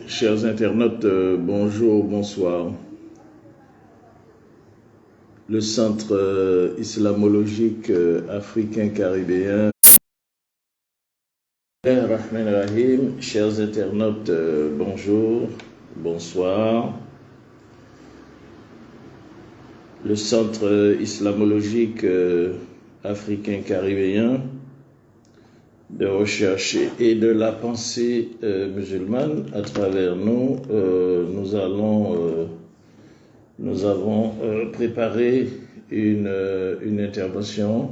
Chers internautes, bonjour, bonsoir. Le Centre islamologique africain-caribéen. Rahman Rahim, chers internautes, bonjour, bonsoir. Le Centre islamologique africain-caribéen de recherche et de la pensée musulmane. À travers nous, nous avons préparé une intervention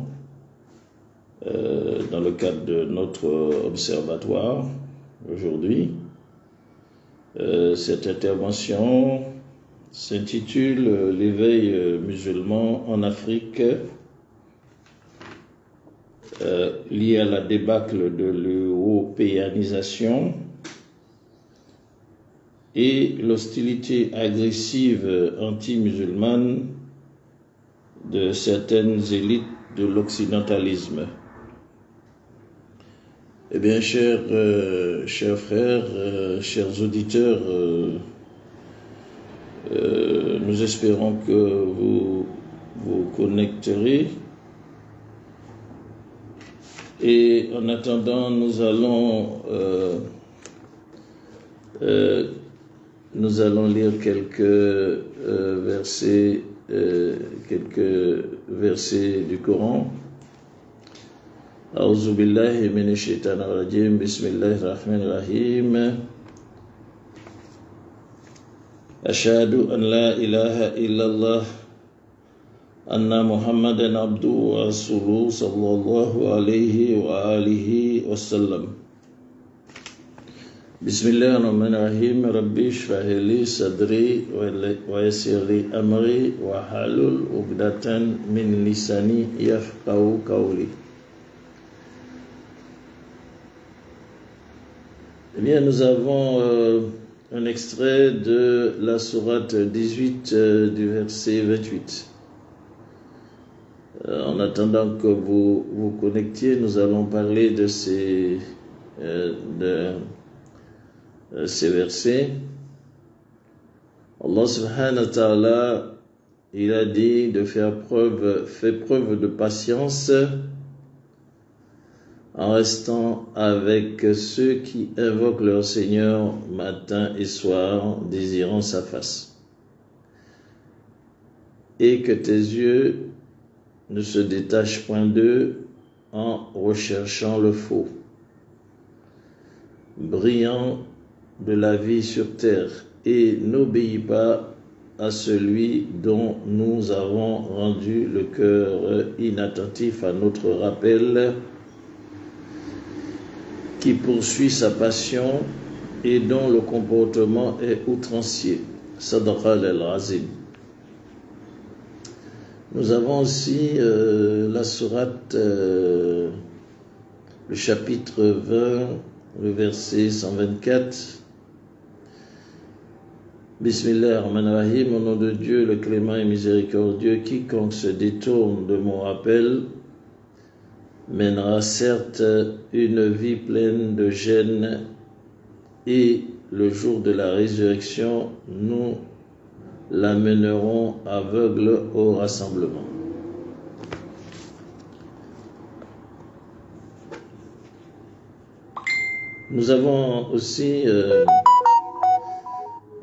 dans le cadre de notre observatoire aujourd'hui. Cette intervention s'intitule « L'éveil musulman en Afrique ». Lié à la débâcle de l'européanisation et l'hostilité agressive anti-musulmane de certaines élites de l'occidentalisme. Eh bien, chers frères, chers auditeurs, nous espérons que vous vous connecterez. Et en attendant, nous allons lire quelques versets du Coran. A'udhu billahi minash shaitanir rajim. Bismillahir rahmanir rahim. Ashhadu an la ilaha illallah anna Muhammadan abduhu wa rasuluhu sallallahu alayhi wa alihi wa sallam. Bismillahirrahmanirrahim. Rabbi shrah li sadri wa yassir li amri wa halul uqdatan min lisani yafqahu qawli. Eh bien, nous avons un extrait de la sourate 18 du verset 28. En attendant que vous vous connectiez, nous allons parler de ces versets. Allah subhanahu wa ta'ala, il a dit de fait preuve de patience en restant avec ceux qui invoquent leur Seigneur matin et soir, désirant sa face. Et que tes yeux ne se détache point d'eux en recherchant le faux, brillant de la vie sur terre, et n'obéis pas à celui dont nous avons rendu le cœur inattentif à notre rappel, qui poursuit sa passion et dont le comportement est outrancier. Sadaqa al-Azim. Nous avons aussi la sourate, le chapitre 20, le verset 124. Bismillahirrahmanirrahim, au nom de Dieu, le clément et miséricordieux, quiconque se détourne de mon rappel mènera certes une vie pleine de gêne, et le jour de la résurrection, nous l'amèneront aveugle au rassemblement. Nous avons aussi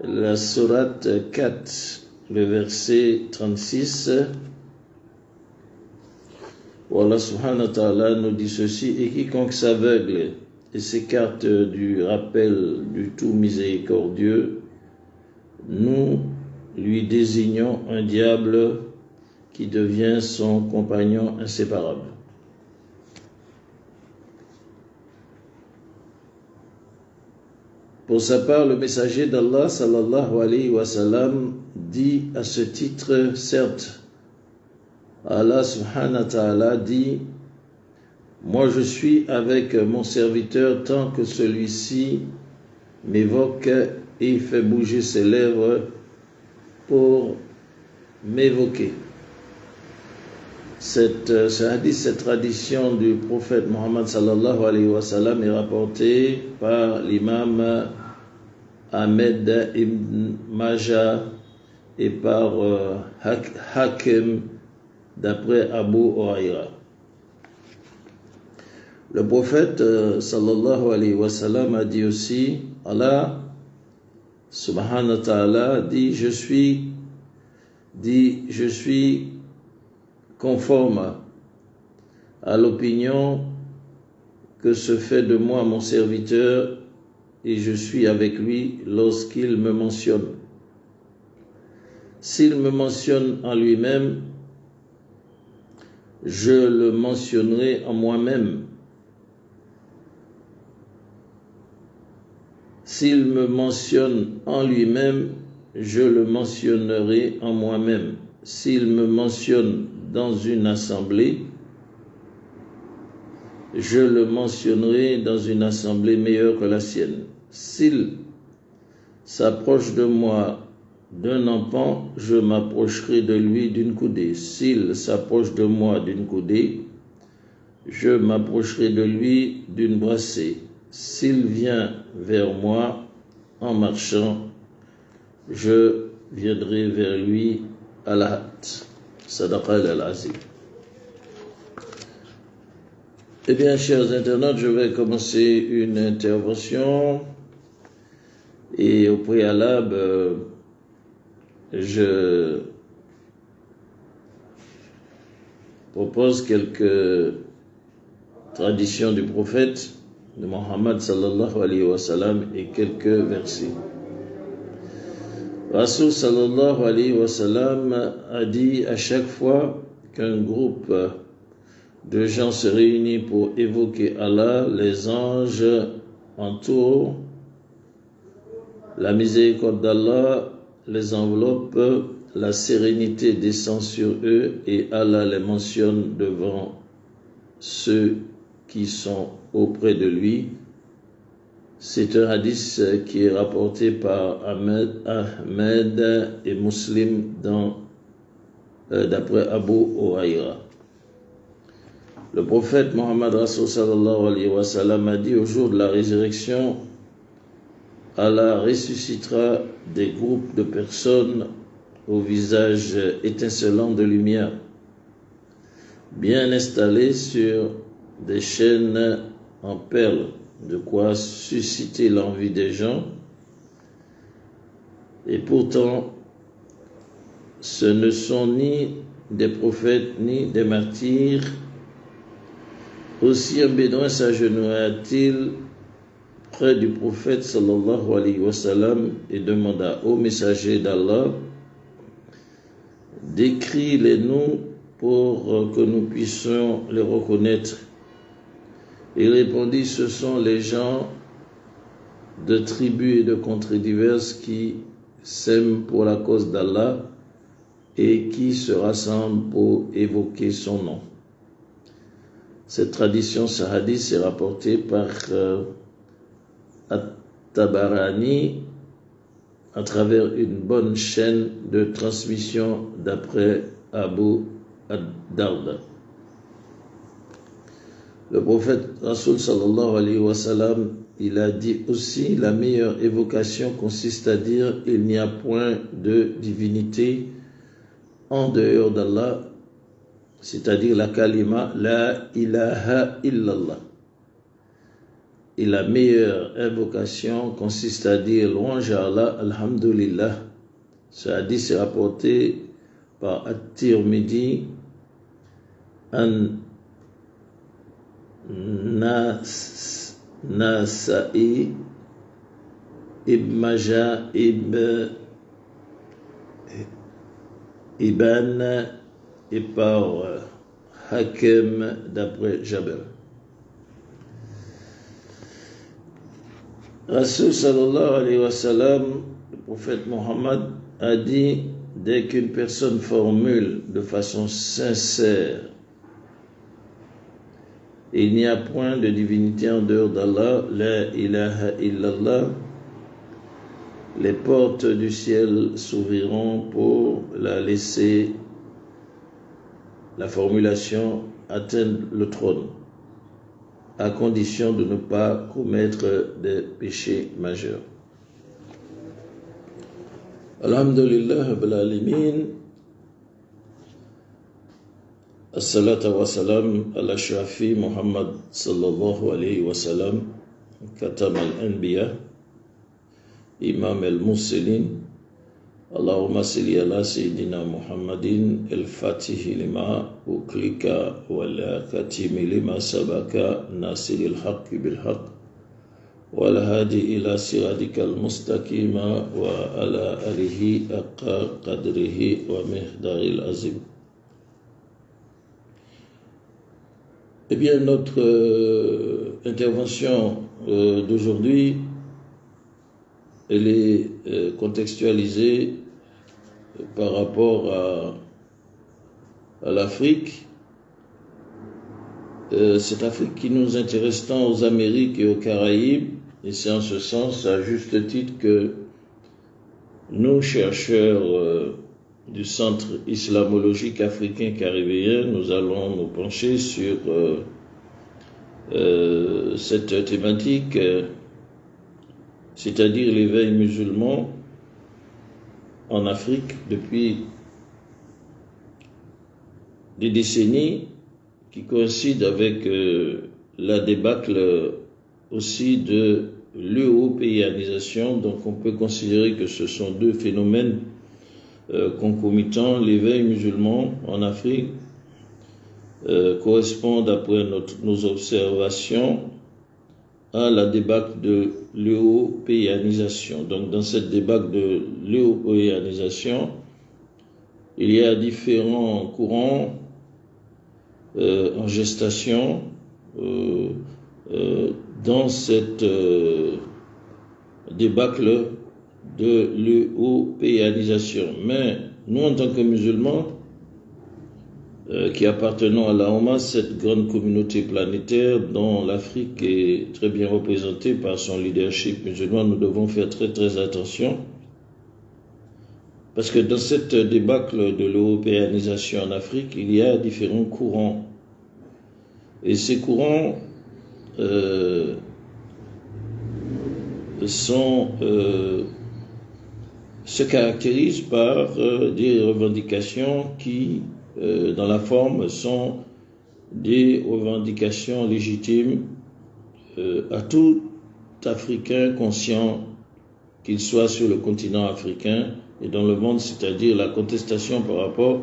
la sourate 4, le verset 36, où Allah subhanahu wa ta'ala nous dit ceci: et quiconque s'aveugle et s'écarte du rappel du tout miséricordieux, nous lui désignons un diable qui devient son compagnon inséparable. Pour sa part, le messager d'Allah sallallahu alayhi wa sallam dit à ce titre, certes, Allah subhanahu wa ta'ala dit: moi je suis avec mon serviteur tant que celui-ci m'évoque et fait bouger ses lèvres pour m'évoquer. Ce hadith, cette tradition du prophète Mohammed sallallahu alayhi wa sallam est rapportée par l'imam Ahmed ibn Majah et par Hakim d'après Abu Huraira. Le prophète sallallahu alayhi wa sallam a dit aussi, Allah subhanahu wa ta'ala dit, je suis conforme à l'opinion que se fait de moi mon serviteur et je suis avec lui lorsqu'il me mentionne. S'il me mentionne en lui-même, je le mentionnerai en moi-même. S'il me mentionne en lui-même, je le mentionnerai en moi-même. S'il me mentionne dans une assemblée, je le mentionnerai dans une assemblée meilleure que la sienne. S'il s'approche de moi d'un empan, je m'approcherai de lui d'une coudée. S'il s'approche de moi d'une coudée, je m'approcherai de lui d'une brassée. S'il vient vers moi en marchant, je viendrai vers lui à la hâte. Sadaqa al-Azim. Eh bien, chers internautes, je vais commencer une intervention et au préalable, je propose quelques traditions du prophète de Mohammed sallallahu alayhi wa sallam et quelques versets. Rasul sallallahu alayhi wa sallam a dit à chaque fois qu'un groupe de gens se réunit pour évoquer Allah, les anges entourent, la miséricorde d'Allah les enveloppe, la sérénité descend sur eux et Allah les mentionne devant ceux qui sont auprès de lui. C'est un hadith qui est rapporté par Ahmed et Muslim d'après Abu Huraira. Le prophète Mohammed Rasul sallallahu alayhi wa sallam a dit, au jour de la résurrection, Allah ressuscitera des groupes de personnes au visage étincelant de lumière, bien installés sur des chaînes en perles, de quoi susciter l'envie des gens. Et pourtant, ce ne sont ni des prophètes ni des martyrs. Aussi un bédouin s'agenouilla-t-il près du prophète sallallahu alayhi wa sallam et demanda au messager d'Allah, décris-les-nous pour que nous puissions les reconnaître. Il répondit, ce sont les gens de tribus et de contrées diverses qui s'aiment pour la cause d'Allah et qui se rassemblent pour évoquer son nom. Cette tradition, ce hadith, est rapporté par At-Tabarani à travers une bonne chaîne de transmission d'après Abu ad-Darda. Le prophète Rasul sallallahu alayhi wa sallam, il a dit aussi, la meilleure évocation consiste à dire, il n'y a point de divinité en dehors d'Allah, c'est-à-dire la kalima, la ilaha illallah. Et la meilleure invocation consiste à dire louange à Allah, alhamdulillah. Ce hadith est rapporté par At-Tirmidhi, Nasa'i, Ibn Majah, Ibn et par Hakim d'après Jabir. Rasul sallallahu alayhi wa sallam, le prophète Mohammed, a dit, dès qu'une personne formule de façon sincère, il n'y a point de divinité en dehors d'Allah, la ilaha illallah, les portes du ciel s'ouvriront pour la laisser, la formulation, atteindre le trône, à condition de ne pas commettre des péchés majeurs. Alhamdulillah Rabbil Alamin. As-salatu wa salam ala Shafi Muhammad sallallahu alayhi wa sallam, Katam al-Anbiya, Imam al-Mursalin. Allahumma salli ala Sayyidina Muhammadin al-Fatihi lima uklika wal-Khatimi lima sabaka nasiril haqqi bil-haqq wal-hadi ila siratika al-mustaqima wa ala alihi haqqa qadrihi wa miqdaril azim. Eh bien, notre intervention d'aujourd'hui, elle est contextualisée par rapport à l'Afrique. Cette Afrique qui nous intéresse tant aux Amériques et aux Caraïbes, et c'est en ce sens, à juste titre, que nous, chercheurs du Centre islamologique africain caribéen, nous allons nous pencher sur cette thématique, c'est-à-dire l'éveil musulman en Afrique depuis des décennies, qui coïncide avec la débâcle aussi de l'européanisation. Donc on peut considérer que ce sont deux phénomènes concomitants. L'éveil musulman en Afrique correspond, d'après nos observations, à la débâcle de l'européanisation. Donc dans cette débâcle de l'européanisation, il y a différents courants en gestation dans cette débâcle de l'européanisation. Mais nous, en tant que musulmans, qui appartenons à la Oumma, cette grande communauté planétaire dont l'Afrique est très bien représentée par son leadership musulman, nous devons faire très très attention, parce que dans cette débâcle de l'européanisation en Afrique, il y a différents courants. Et ces courants se caractérisent par des revendications qui, dans la forme, sont des revendications légitimes à tout Africain conscient, qu'il soit sur le continent africain et dans le monde, c'est-à-dire la contestation par rapport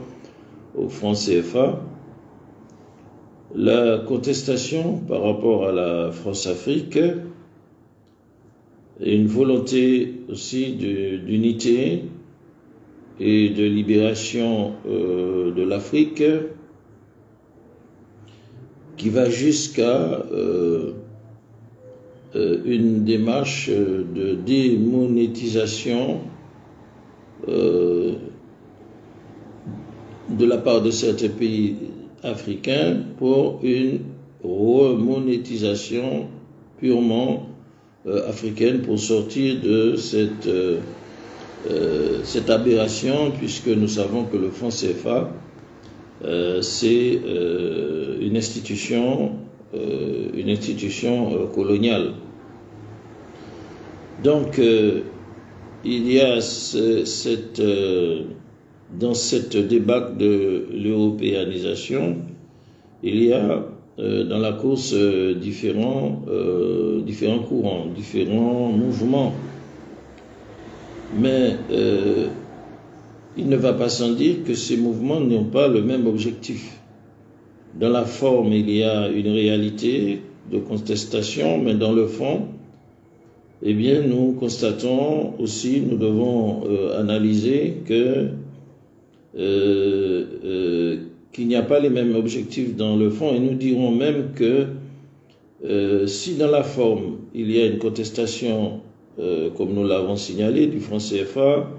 au franc CFA, la contestation par rapport à la France-Afrique, et une volonté aussi d'unité et de libération de l'Afrique, qui va jusqu'à une démarche de démonétisation de la part de certains pays africains pour une remonétisation purement africaine, pour sortir de cette aberration, puisque nous savons que le franc CFA c'est une institution coloniale. Donc il y a dans cette débâcle de l'européanisation, il y a dans la course différents courants, différents mouvements. Mais il ne va pas sans dire que ces mouvements n'ont pas le même objectif. Dans la forme, il y a une réalité de contestation, mais dans le fond, eh bien, nous constatons aussi, nous devons analyser que qu'il n'y a pas les mêmes objectifs dans le fond, et nous dirons même que si dans la forme, il y a une contestation, comme nous l'avons signalé, du franc CFA,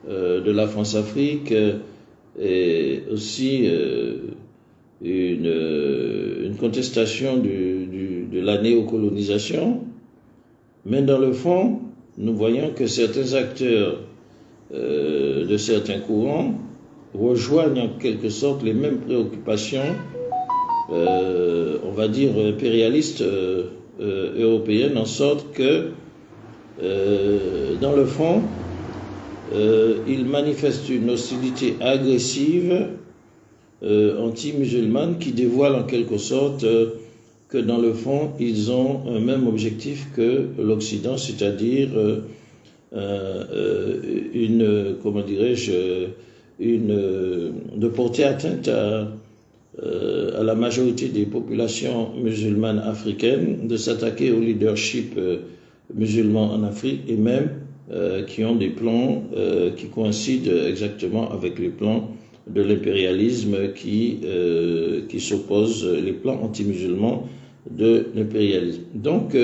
de la France-Afrique, et aussi une contestation de la néocolonisation, mais dans le fond, nous voyons que certains acteurs de certains courants rejoignent en quelque sorte les mêmes préoccupations, on va dire impérialistes européennes, en sorte que, dans le fond, ils manifestent une hostilité agressive anti-musulmane qui dévoile en quelque sorte que dans le fond, ils ont un même objectif que l'Occident, c'est-à-dire de porter atteinte à la majorité des populations musulmanes africaines, de s'attaquer au leadership musulman en Afrique et même qui ont des plans qui coïncident exactement avec les plans de l'impérialisme qui s'opposent, les plans anti-musulmans de l'impérialisme. Donc,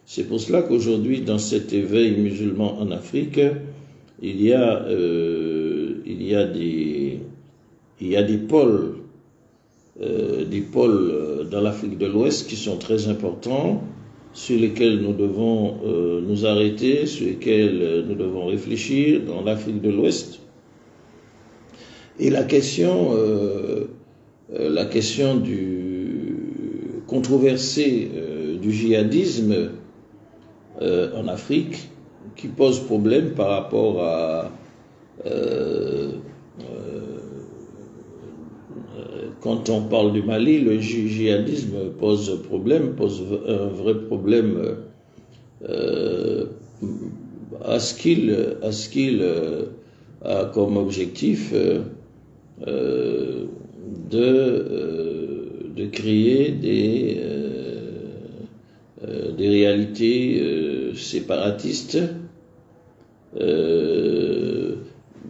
c'est pour cela qu'aujourd'hui, dans cet éveil musulman en Afrique, il y a des pôles dans l'Afrique de l'Ouest qui sont très importants, sur lesquels nous devons nous arrêter, sur lesquels nous devons réfléchir dans l'Afrique de l'Ouest. Et la question controversée du djihadisme en Afrique, qui pose problème par rapport à quand on parle du Mali, le djihadisme pose un vrai problème à ce qu'il a comme objectif de créer des réalités séparatistes.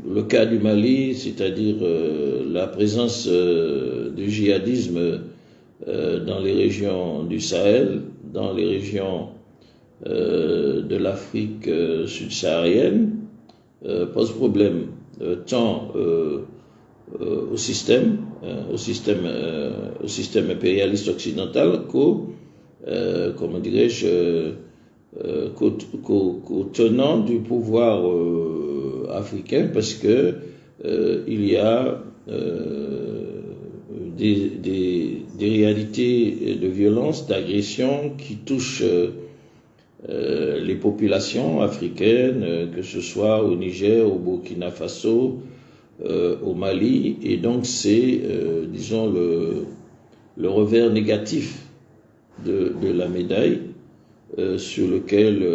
Le cas du Mali, c'est-à-dire la présence du djihadisme dans les régions du Sahel, dans les régions de l'Afrique subsaharienne, pose problème tant au système impérialiste occidental qu'aux tenants du pouvoir africain, parce que il y a des réalités de violence, d'agression qui touchent les populations africaines, que ce soit au Niger, au Burkina Faso, au Mali, et donc c'est, disons, le revers négatif de la médaille, sur lequel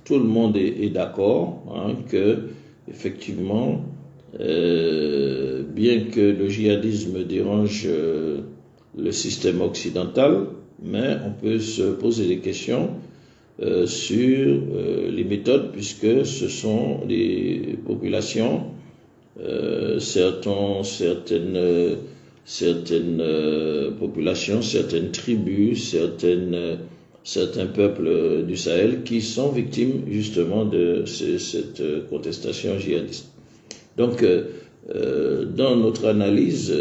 tout le monde est d'accord, que effectivement, bien que le djihadisme dérange le système occidental, mais on peut se poser des questions sur les méthodes, puisque ce sont les populations, certaines populations, certaines tribus, certains peuples du Sahel qui sont victimes justement de cette contestation djihadiste. Donc, dans notre analyse,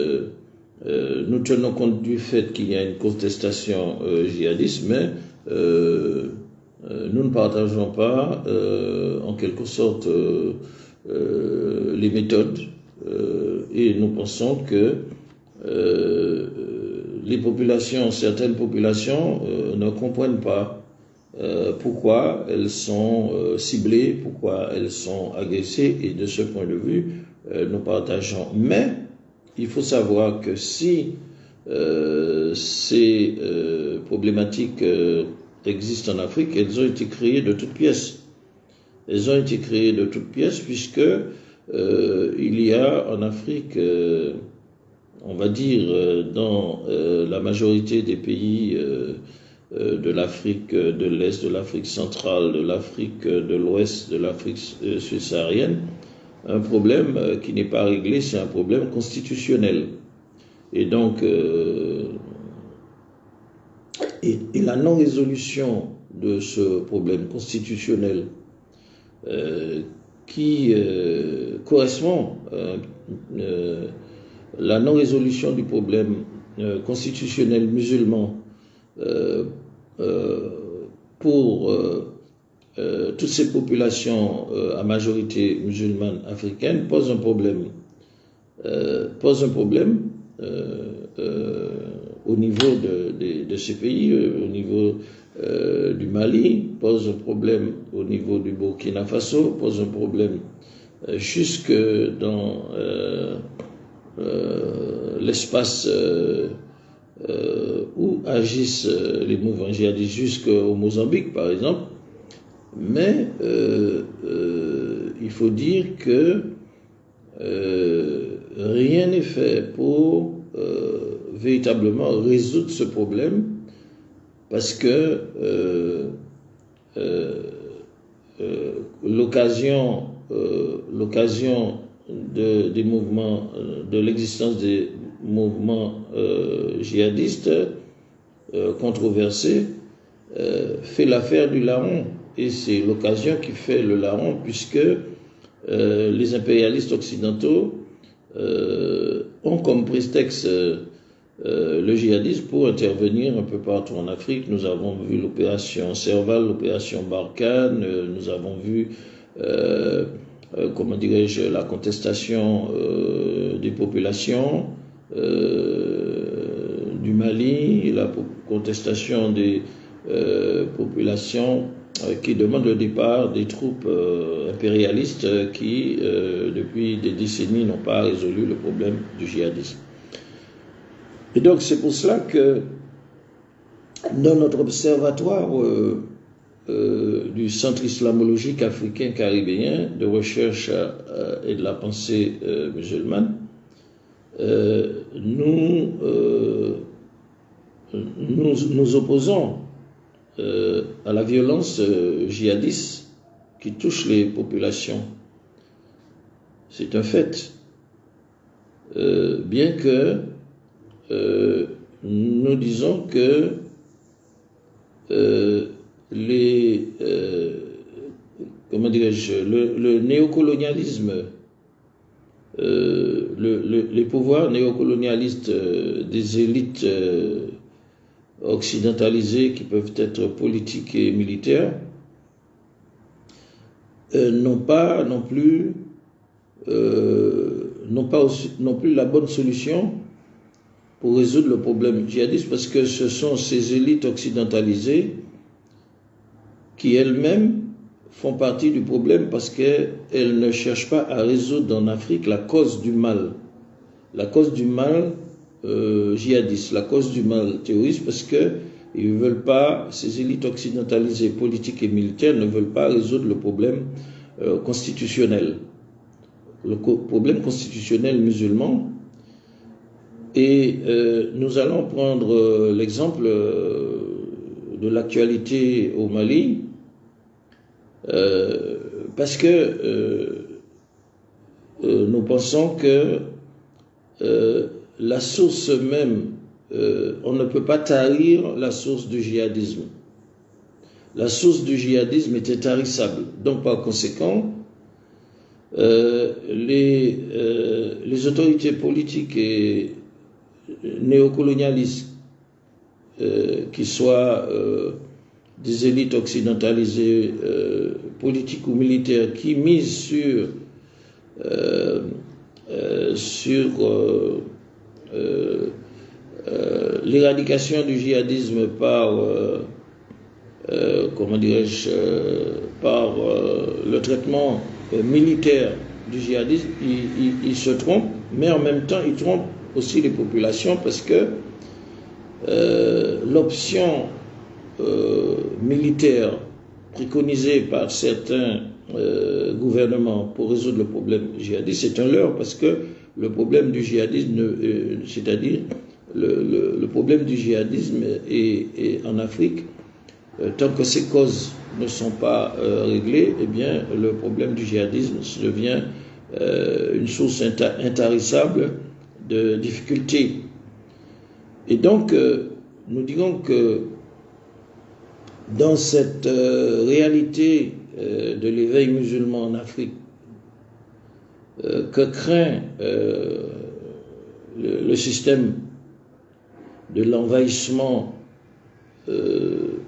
nous tenons compte du fait qu'il y a une contestation djihadiste, mais nous ne partageons pas, en quelque sorte, les méthodes, et nous pensons que certaines populations ne comprennent pas pourquoi elles sont ciblées, pourquoi elles sont agressées, et de ce point de vue, nous partageons. Mais il faut savoir que si ces problématiques existent en Afrique, elles ont été créées de toutes pièces. Elles ont été créées de toutes pièces puisque il y a en Afrique, on va dire, dans la majorité des pays de l'Afrique de l'Est, de l'Afrique centrale, de l'Afrique de l'Ouest, de l'Afrique subsaharienne, un problème qui n'est pas réglé, c'est un problème constitutionnel. Et donc, et la non-résolution de ce problème constitutionnel qui correspond, la non-résolution du problème constitutionnel musulman pour toutes ces populations à majorité musulmane africaine pose un problème. Au niveau de ces pays, au niveau du Mali, pose un problème au niveau du Burkina Faso, pose un problème jusque dans l'espace où agissent les mouvements djihadistes, jusqu'au Mozambique par exemple. Mais il faut dire que rien n'est fait pour véritablement résoudre ce problème, parce que l'occasion des mouvements, de l'existence des mouvements djihadistes controversés fait l'affaire du larron, et c'est l'occasion qui fait le larron, puisque les impérialistes occidentaux ont comme prétexte le djihadisme pour intervenir un peu partout en Afrique. Nous avons vu l'opération Serval, l'opération Barkhane, nous avons vu comment dirais-je, la contestation des populations du Mali, la contestation des populations qui demandent le départ des troupes impérialistes qui, depuis des décennies, n'ont pas résolu le problème du djihadisme. Et donc c'est pour cela que dans notre observatoire du Centre islamologique africain caribéen de recherche et de la pensée musulmane, nous opposons à la violence djihadiste qui touche les populations. C'est un fait. Bien que nous disons que comment dirais-je, le néocolonialisme, les pouvoirs néocolonialistes des élites occidentalisées, qui peuvent être politiques et militaires, n'ont pas non plus la bonne solution pour résoudre le problème djihadiste, parce que ce sont ces élites occidentalisées qui elles-mêmes font partie du problème, parce qu'elles ne cherchent pas à résoudre en Afrique la cause du mal djihadiste, la cause du mal terroriste, parce que ils ne veulent pas, ces élites occidentalisées politiques et militaires ne veulent pas résoudre le problème constitutionnel, le problème constitutionnel musulman. Et nous allons prendre l'exemple de l'actualité au Mali, parce que nous pensons que la source même, on ne peut pas tarir la source du djihadisme. La source du djihadisme est intarissable. Donc par conséquent, les autorités politiques et néocolonialistes, qui soient des élites occidentalisées, politiques ou militaires, qui misent sur l'éradication du djihadisme par comment dirais-je, par le traitement militaire du djihadisme, ils se trompent, mais en même temps ils trompent aussi les populations, parce que l'option militaire préconisée par certains gouvernements pour résoudre le problème djihadiste, c'est un leurre, parce que le problème du djihadisme, c'est-à-dire le problème du djihadisme est en Afrique, tant que ces causes ne sont pas réglées, eh bien le problème du djihadisme devient une source intarissable de difficultés. Et donc nous dirons que dans cette réalité de l'éveil musulman en Afrique, que craint le système de l'envahissement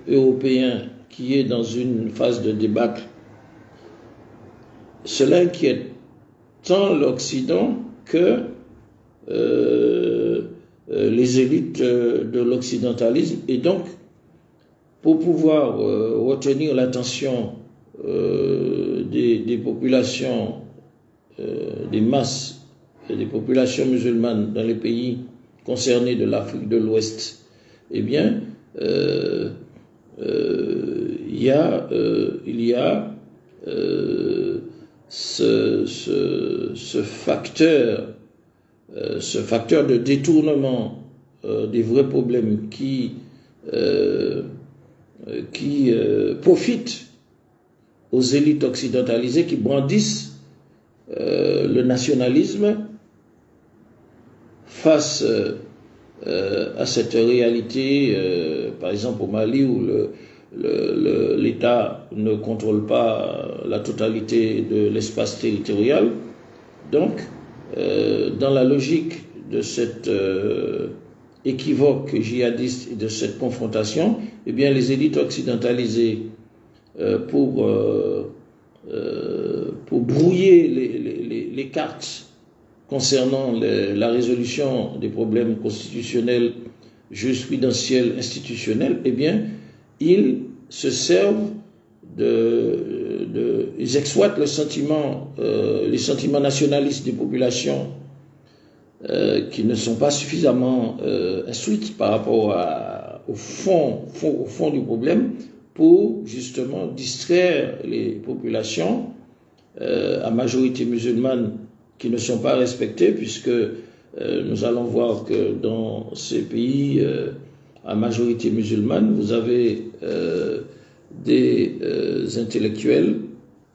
européen, qui est dans une phase de débâcle, cela inquiète tant l'Occident que les élites de l'occidentalisme. Et donc, pour pouvoir retenir l'attention des populations des masses et des populations musulmanes dans les pays concernés de l'Afrique de l'Ouest, eh bien, il y a ce facteur de détournement des vrais problèmes qui profite aux élites occidentalisées qui brandissent le nationalisme face à cette réalité, par exemple au Mali où l'État ne contrôle pas la totalité de l'espace territorial. Donc, dans la logique de cette équivoque djihadiste et de cette confrontation, eh bien, les élites occidentalisées, pour brouiller les cartes concernant la résolution des problèmes constitutionnels, jurisprudentiels, institutionnels, eh bien, ils se servent ils exploitent les sentiments nationalistes des populations qui ne sont pas suffisamment instruites par rapport au fond du problème, pour justement distraire les populations à majorité musulmane qui ne sont pas respectées, puisque nous allons voir que dans ces pays à majorité musulmane, vous avez des intellectuels,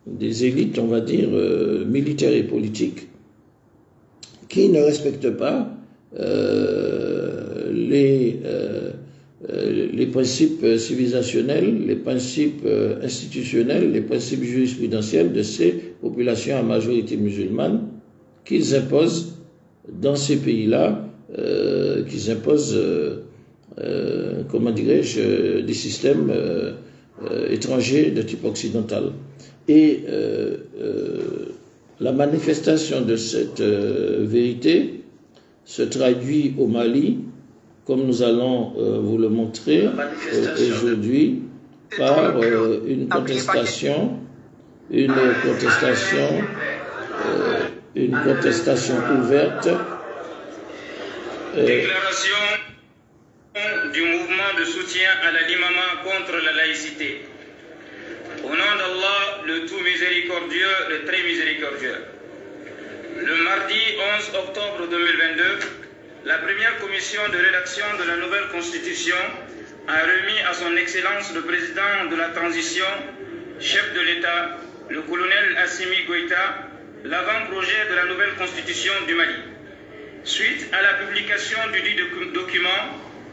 des élites, on va dire, militaires et politiques, qui ne respectent pas les principes civilisationnels, les principes institutionnels, les principes jurisprudentiels de ces populations à majorité musulmane qu'ils imposent dans ces pays-là, qu'ils imposent, comment dirais-je, des systèmes étrangers de type occidental. Et la manifestation de cette vérité se traduit au Mali, comme nous allons vous le montrer aujourd'hui, par une contestation ouverte. Déclaration du mouvement de soutien à la l'imama contre la laïcité. Au nom d'Allah, le tout miséricordieux, le très miséricordieux. Le mardi 11 octobre 2022, la première commission de rédaction de la nouvelle constitution a remis à son Excellence le président de la transition, chef de l'État, le colonel Assimi Goïta, l'avant-projet de la nouvelle constitution du Mali. Suite à la publication du dit document,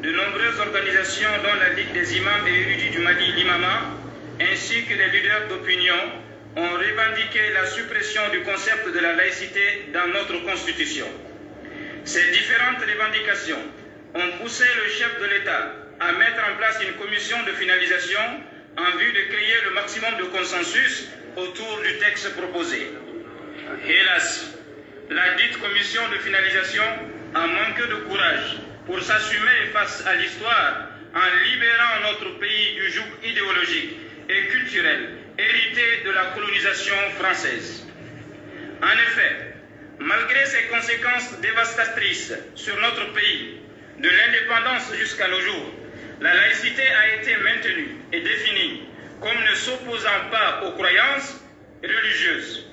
de nombreuses organisations dont la Ligue des imams et érudits du Mali, l'Imama, ainsi que des leaders d'opinion, ont revendiqué la suppression du concept de la laïcité dans notre constitution. Ces différentes revendications ont poussé le chef de l'État à mettre en place une commission de finalisation en vue de créer le maximum de consensus autour du texte proposé. Hélas, la dite commission de finalisation a manqué de courage pour s'assumer face à l'histoire en libérant notre pays du joug idéologique et culturel hérité de la colonisation française. En effet, malgré ses conséquences dévastatrices sur notre pays, de l'indépendance jusqu'à nos jours, la laïcité a été maintenue et définie comme ne s'opposant pas aux croyances religieuses.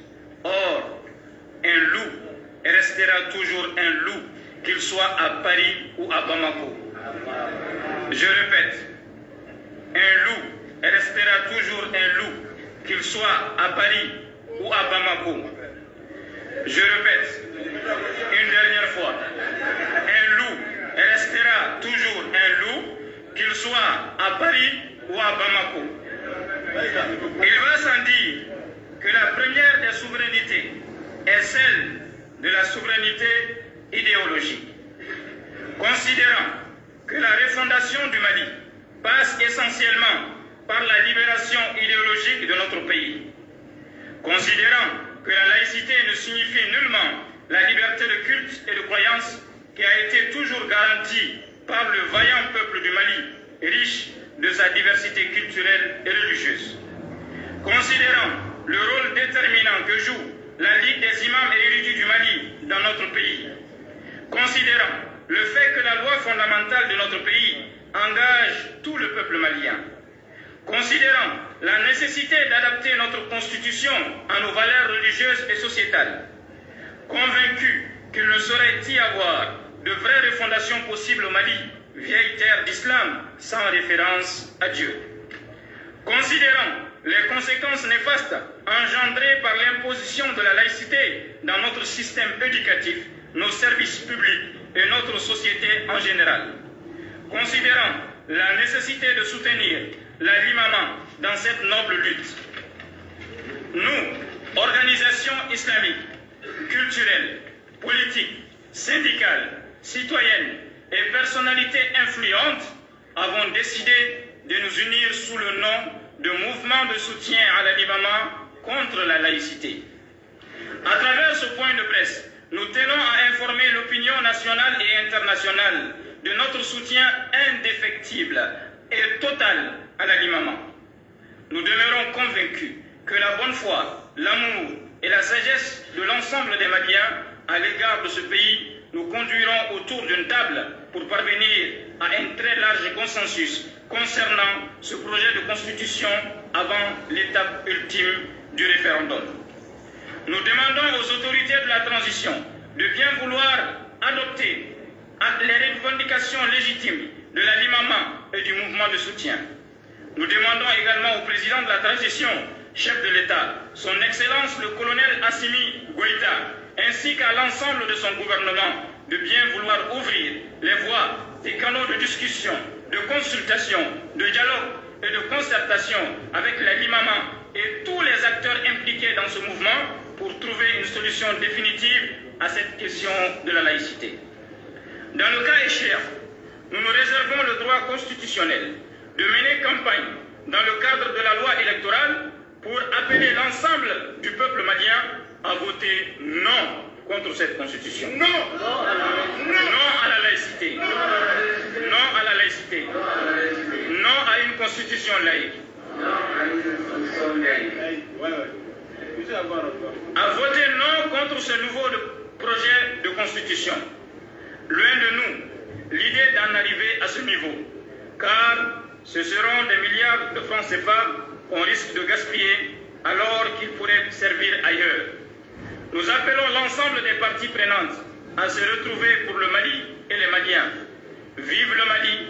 Or, un loup restera toujours un loup, qu'il soit à Paris ou à Bamako. Je répète, un loup restera toujours un loup, qu'il soit à Paris ou à Bamako. Je répète, une dernière fois, un loup restera toujours un loup, qu'il soit à Paris ou à Bamako. Il va sans dire que la première des souverainetés est celle de la souveraineté idéologique. Considérant que la refondation du Mali passe essentiellement par la libération idéologique de notre pays, considérant que la laïcité ne signifie nullement la liberté de culte et de croyance qui a été toujours garantie par le vaillant peuple du Mali, riche de sa diversité culturelle et religieuse. Considérant le rôle déterminant que joue la Ligue des imams et érudits du Mali dans notre pays. Considérant le fait que la loi fondamentale de notre pays engage tout le peuple malien. Considérant la nécessité d'adapter notre constitution à nos valeurs religieuses et sociétales. Convaincu qu'il ne saurait y avoir de vraie refondation possible au Mali, vieille terre d'islam sans référence à Dieu. Considérant les conséquences néfastes engendrées par l'imposition de la laïcité dans notre système éducatif, nos services publics et notre société en général. Considérant la nécessité de soutenir l'imama dans cette noble lutte. Nous, organisations islamiques, culturelles, politiques, syndicales, citoyennes et personnalités influentes, avons décidé de nous unir sous le nom de mouvement de soutien à l'imama contre la laïcité. À travers ce point de presse, nous tenons à informer l'opinion nationale et internationale de notre soutien indéfectible et total à l'imama. Nous demeurons convaincus que la bonne foi, l'amour et la sagesse de l'ensemble des Maliens à l'égard de ce pays nous conduiront autour d'une table pour parvenir à un très large consensus concernant ce projet de constitution avant l'étape ultime du référendum. Nous demandons aux autorités de la transition de bien vouloir adopter les revendications légitimes de l'imama et du mouvement de soutien. Nous demandons également au président de la transition, chef de l'État, son Excellence le colonel Assimi Goïta, ainsi qu'à l'ensemble de son gouvernement, de bien vouloir ouvrir les voies des canaux de discussion, de consultation, de dialogue et de concertation avec l'imama et tous les acteurs impliqués dans ce mouvement pour trouver une solution définitive à cette question de la laïcité. Dans le cas échéant, nous nous réservons le droit constitutionnel de mener campagne dans le cadre de la loi électorale pour appeler l'ensemble du peuple malien à voter non contre cette constitution. Non, non à la laïcité. Non à la laïcité. Non à une constitution laïque. À voter non contre ce nouveau projet de constitution. Loin de nous l'idée d'en arriver à ce niveau, car ce seront des milliards de francs CFA qu'on risque de gaspiller alors qu'ils pourraient servir ailleurs. Nous appelons l'ensemble des parties prenantes à se retrouver pour le Mali et les Maliens. Vive le Mali,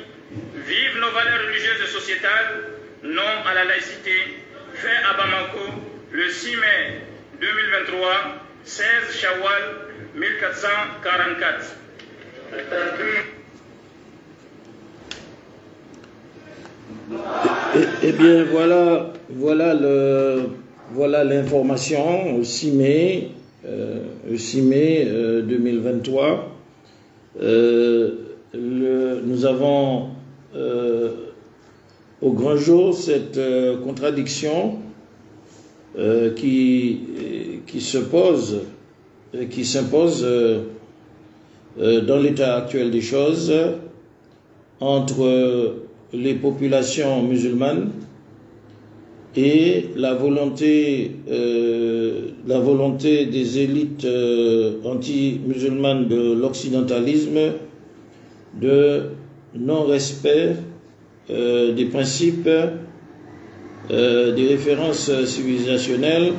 vive nos valeurs religieuses et sociétales, non à la laïcité, fait à Bamako le 6 mai 2023, 16 Shawwal 1444. Eh bien, voilà l'information au 6 mai, 2023. Nous avons au grand jour cette contradiction qui s'impose dans l'état actuel des choses entre les populations musulmanes et la volonté des élites anti-musulmanes de l'occidentalisme de non-respect des principes, des références civilisationnelles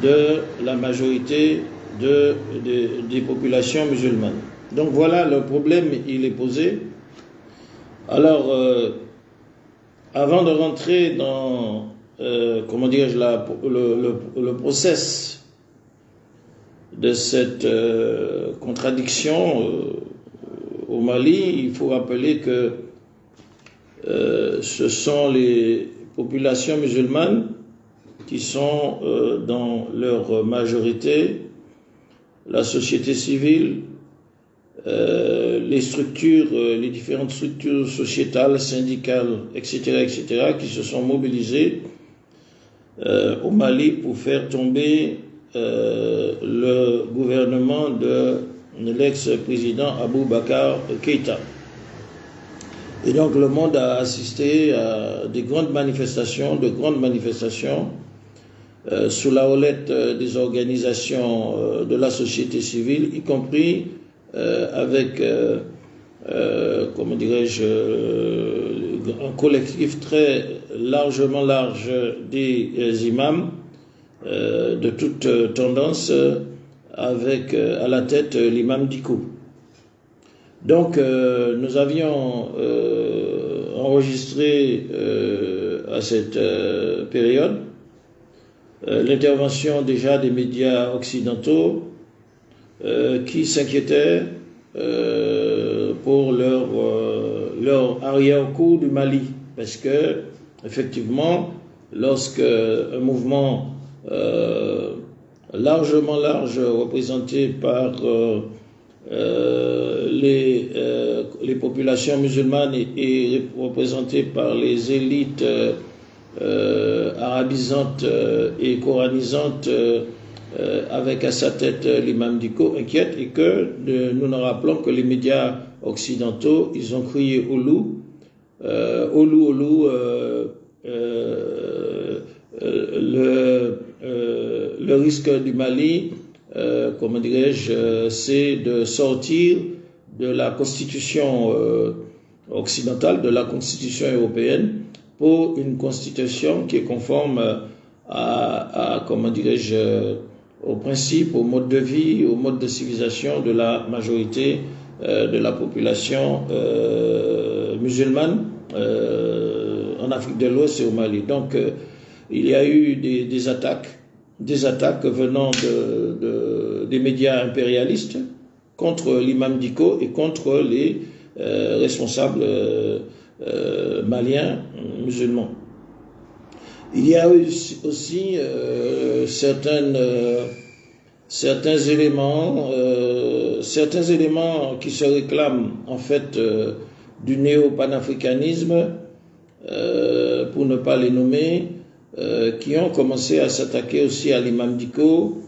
de la majorité des populations musulmanes. Donc voilà, le problème, il est posé. Alors, avant de rentrer dans, le process de cette contradiction au Mali, il faut rappeler que ce sont les populations musulmanes qui sont dans leur majorité, la société civile, les différentes structures sociétales, syndicales, etc., qui se sont mobilisées au Mali pour faire tomber le gouvernement de l'ex-président Aboubacar Keïta. Et donc le monde a assisté à de grandes manifestations sous la houlette des organisations de la société civile, y compris avec, comment dirais-je, un collectif très largement large des imams de toute tendance, avec à la tête l'imam Dicko. Donc nous avions enregistré à cette période l'intervention déjà des médias occidentaux qui s'inquiétaient pour leur arrière-coup du Mali, parce que effectivement, lorsque un mouvement largement large représenté par les populations musulmanes et représenté par les élites arabisantes et coranisantes, avec à sa tête l'imam Dicko, inquiète, et que nous nous rappelons que les médias occidentaux, ils ont crié au loup, le risque du Mali, comment dirais-je, c'est de sortir de la constitution occidentale, de la constitution européenne, pour une constitution qui est conforme à comment dirais-je, aux principes, au mode de vie, au mode de civilisation de la majorité de la population musulmane en Afrique de l'Ouest et au Mali. Donc il y a eu des attaques venant des médias impérialistes contre l'imam Dicko et contre les responsables maliens musulmans. Il y a aussi certains éléments qui se réclament en fait du néo-panafricanisme, pour ne pas les nommer, qui ont commencé à s'attaquer aussi à l'imam Dicko,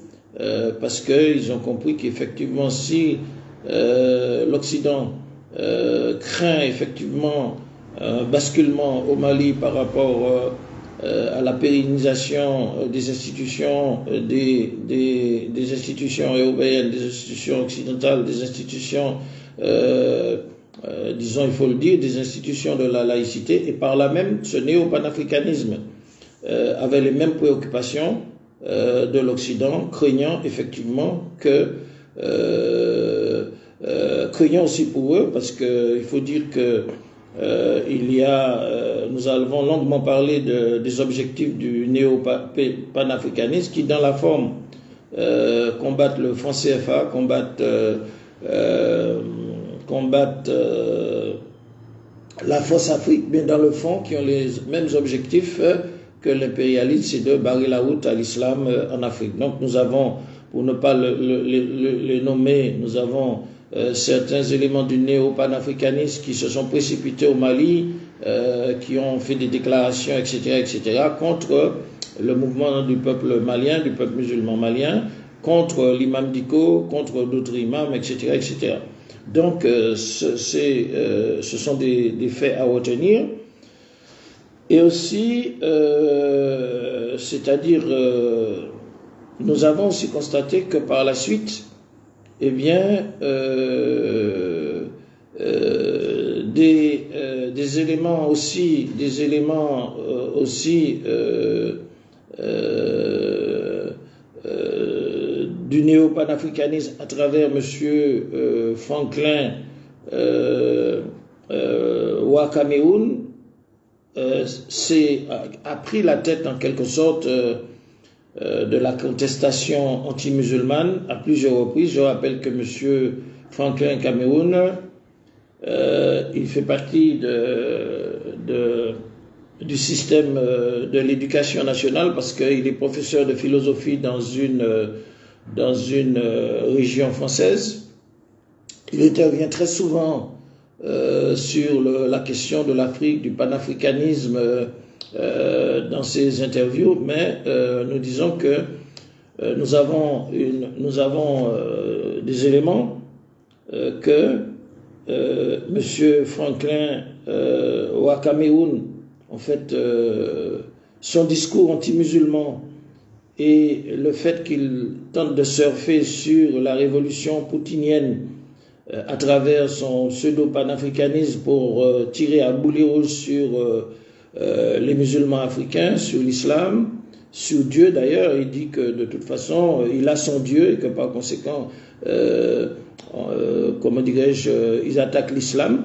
parce qu'ils ont compris qu'effectivement si l'Occident craint effectivement un basculement au Mali par rapport à la pérennisation des institutions, des institutions européennes, des institutions occidentales, des institutions, disons il faut le dire, des institutions de la laïcité, et par là même ce néo-panafricanisme avait les mêmes préoccupations de l'Occident, craignant effectivement craignant aussi pour eux, parce qu'il faut dire que nous avons longuement parlé des objectifs du néo-panafricanisme qui, dans la forme, combattent le franc CFA, combattent la force Afrique, mais dans le fond, qui ont les mêmes objectifs que l'impérialisme, c'est de barrer la route à l'islam en Afrique. Donc nous avons, pour ne pas les nommer, nous avons certains éléments du néo-panafricanisme qui se sont précipités au Mali, qui ont fait des déclarations, etc., contre le mouvement du peuple malien, du peuple musulman malien, contre l'imam Dicko, contre d'autres imams, etc. Donc, ce sont des faits à retenir. Et aussi, c'est-à-dire, nous avons aussi constaté que par la suite, eh bien, des éléments aussi du néo-panafricanisme à travers monsieur Franklin Ouakameoun a pris la tête en quelque sorte de la contestation anti-musulmane à plusieurs reprises. Je rappelle que monsieur Franklin Cameroun, il fait partie du système de l'éducation nationale parce qu'il est professeur de philosophie dans une région française. Il intervient très souvent sur la question de l'Afrique, du panafricanisme dans ses interviews, mais nous disons que nous avons des éléments que monsieur Franklin Ouakameoun, en fait, son discours anti-musulman et le fait qu'il tente de surfer sur la révolution poutinienne à travers son pseudo-panafricanisme pour tirer à boulet rouge sur les musulmans africains, sur l'islam, sur Dieu d'ailleurs. Il dit que de toute façon, il a son Dieu et que par conséquent, comment dirais-je, ils attaquent l'islam.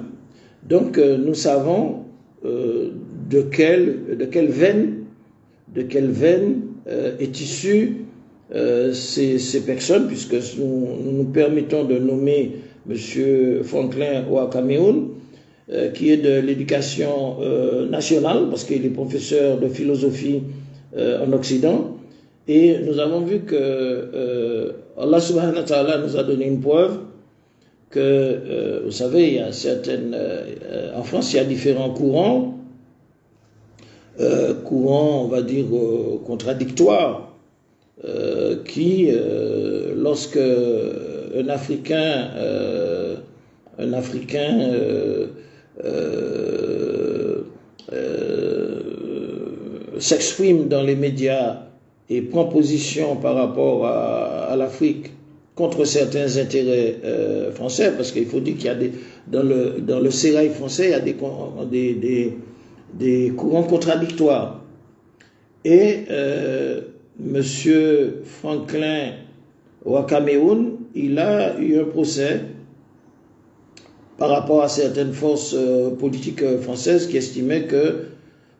Donc nous savons de quelle veine est issue ces personnes, puisque nous permettons de nommer M. Franklin Ouakameoun, qui est de l'éducation nationale, parce qu'il est professeur de philosophie en Occident. Et nous avons vu que Allah subhanahu wa ta'ala nous a donné une preuve que, vous savez, il y a en France, il y a différents courants, on va dire, contradictoires, qui, lorsque un Africain s'exprime dans les médias et prend position par rapport à l'Afrique contre certains intérêts français, parce qu'il faut dire qu'il y a dans le sérail français, il y a des courants contradictoires. Et Monsieur Franklin Ouakameoun, il a eu un procès par rapport à certaines forces politiques françaises qui estimaient que